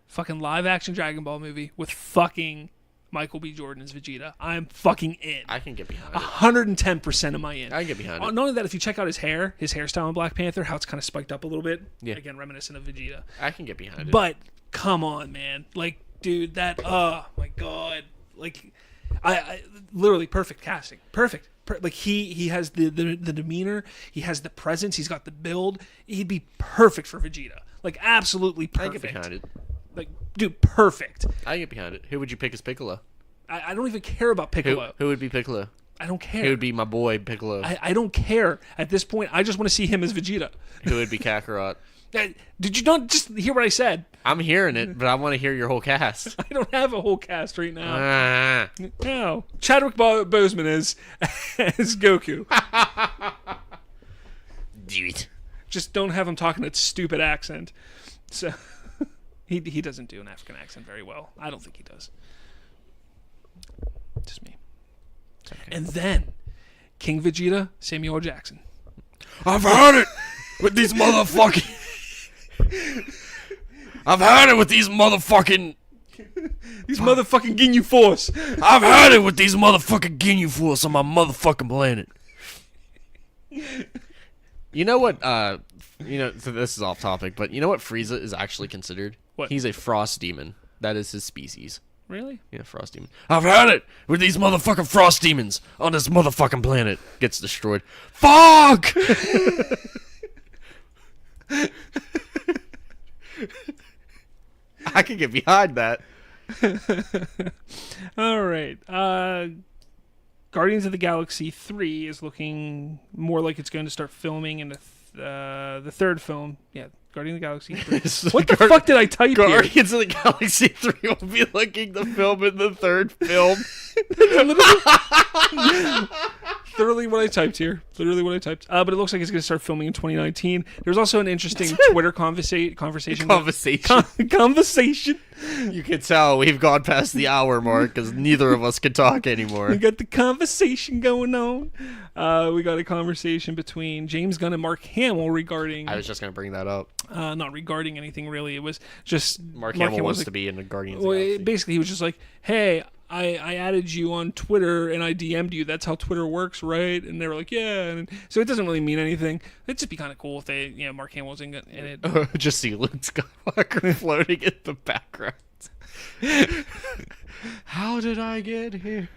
Fucking live-action Dragon Ball movie with fucking Michael B. Jordan as Vegeta. I'm fucking in. I can get behind it. 110% of my in. I can get behind it. Not only that, if you check out his hairstyle in Black Panther, how it's kind of spiked up a little bit. Yeah. Again, reminiscent of Vegeta. I can get behind it. But, come on, man. Like, dude, oh my God. Like, I literally perfect casting. Perfect. Like, he has the demeanor. He has the presence. He's got the build. He'd be perfect for Vegeta. Like, absolutely perfect. I can get behind it. Like, dude, perfect. I get behind it. Who would you pick as Piccolo? I don't even care about Piccolo. Who would be Piccolo? I don't care. Who would be my boy Piccolo? I don't care. At this point, I just want to see him as Vegeta. Who would be Kakarot? Did you not just hear what I said? I'm hearing it, but I want to hear your whole cast. I don't have a whole cast right now. No. Chadwick Boseman as Goku. Dude. Just don't have him talking that stupid accent. So... He doesn't do an African accent very well. I don't think he does. Just me. Okay. And then, King Vegeta, Samuel L. Jackson. I've had it with these motherfucking... I've had it with these motherfucking... These motherfucking Ginyu Force. I've had it with these motherfucking Ginyu Force on my motherfucking planet. You know what, so this is off topic, but you know what Frieza is actually considered? What? He's a frost demon. That is his species. Really? Yeah, frost demon. I've had it with these motherfucking frost demons on this motherfucking planet. Gets destroyed. Fuck! I can get behind that. All right. Guardians of the Galaxy 3 is looking more like it's going to start filming in the third film. Yeah, Guardian of the Galaxy 3. What the fuck did I type here? Guardians of the Galaxy 3 will be looking to film in the third film. Literally what I typed here. Literally what I typed. But it looks like it's going to start filming in 2019. There's also an interesting Twitter conversation. Conversation. You can tell we've gone past the hour mark because neither of us can talk anymore. We got the conversation going on. We got a conversation between James Gunn and Mark Hamill regarding... I was just going to bring that up. Not regarding anything, really. It was just... Mark Hamill wants to be in the Guardians of the Galaxy. Basically, he was just like, hey... I added you on Twitter and I DM'd you. That's how Twitter works, right? And they were like, yeah. And so it doesn't really mean anything. It'd just be kind of cool if they, Mark Hamill's in it. Just see Luke Skywalker floating in the background. How did I get here?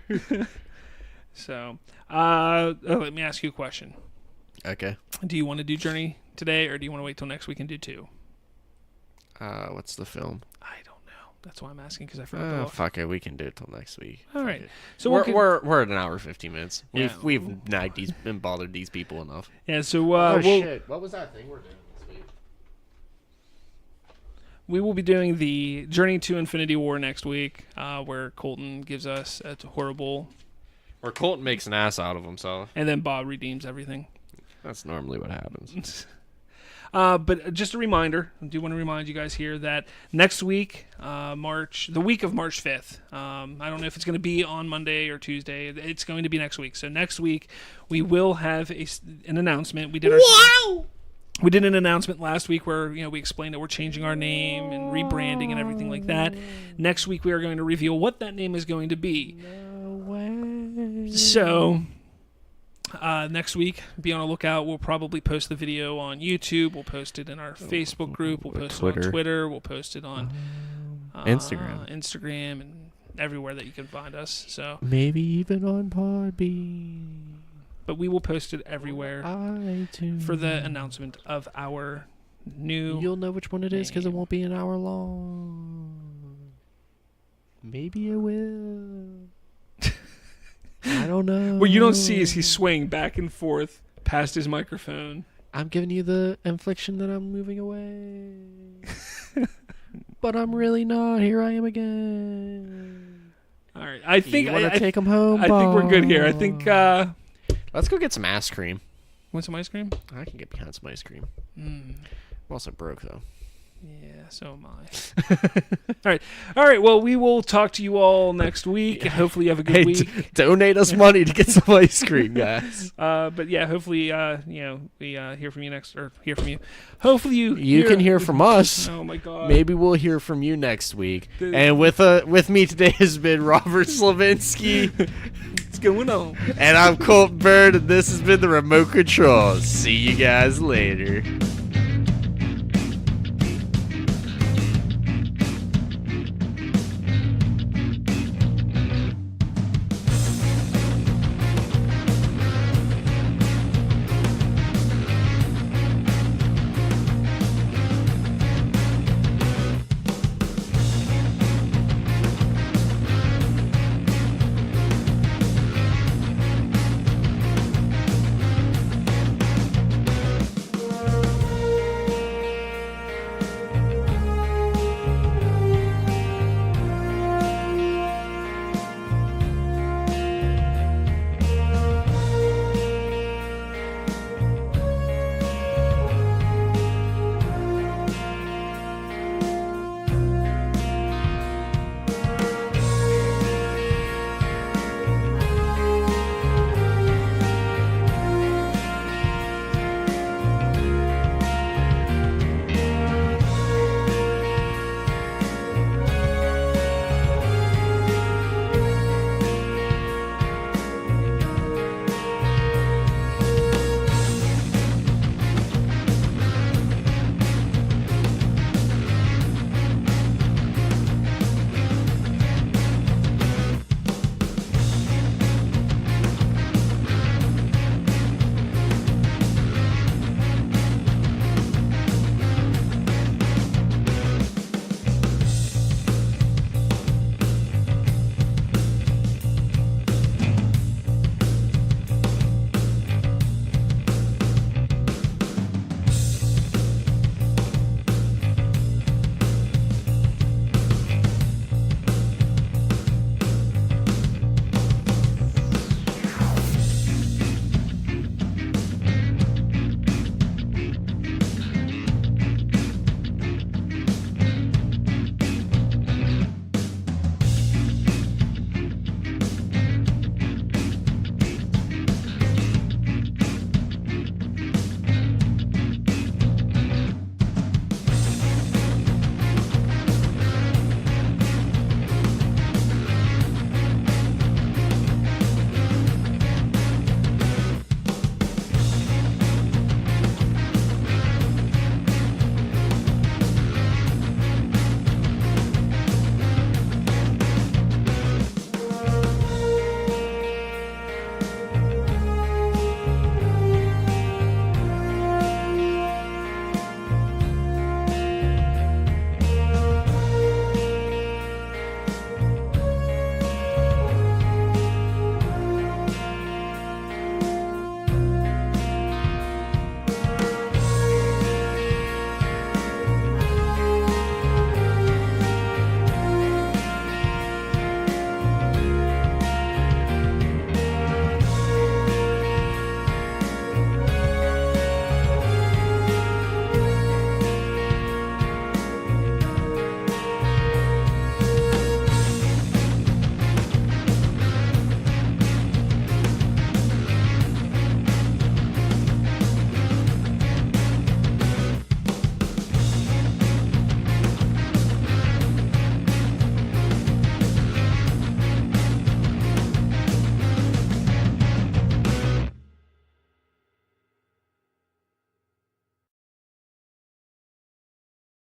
So, let me ask you a question. Okay. Do you want to do Journey today, or do you want to wait till next week and do 2? What's the film? I don't know. That's why I'm asking, because I forgot. Fuck it, we can do it till next week. All right. It. So we're at an hour 15 minutes. Yeah. We've nagged these and bothered these people enough. Yeah. So shit! What was that thing we're doing this week? We will be doing the Journey to Infinity War next week, where Colton gives us a horrible. Where Colton makes an ass out of himself, and then Bob redeems everything. That's normally what happens. But just a reminder, I do want to remind you guys here that next week, the week of March 5th, I don't know if it's going to be on Monday or Tuesday. It's going to be next week. So next week, we will have an announcement. We did an announcement last week where we explained that we're changing our name and rebranding and everything like that. Next week, we are going to reveal what that name is going to be. No way. So... next week, be on a lookout. We'll probably post the video on YouTube. We'll post it in our Facebook group. We'll post it on Twitter. We'll post it on Instagram, and everywhere that you can find us. So maybe even on Podbean. But we will post it everywhere for the announcement of our new. You'll know which one it is because it won't be an hour long. Maybe it will. I don't know. What you don't see is he's swaying back and forth past his microphone. I'm giving you the infliction that I'm moving away. But I'm really not. Here I am again. All right. I think I want to take him home. I think we're good here. I think... let's go get some ice cream. Want some ice cream? I can get behind some ice cream. I'm also broke, though. Yeah, so am I. All right. Well, we will talk to you all next week. Hopefully, you have a good week. Donate us money to get some ice cream, guys. But yeah, hopefully, we hear from you next, or hear from you. Hopefully, you can hear from us. Oh my God. Maybe we'll hear from you next week. And with me today has been Robert Slavinsky. What's going on? And I'm Colton Bird, and this has been the Remote Control. See you guys later.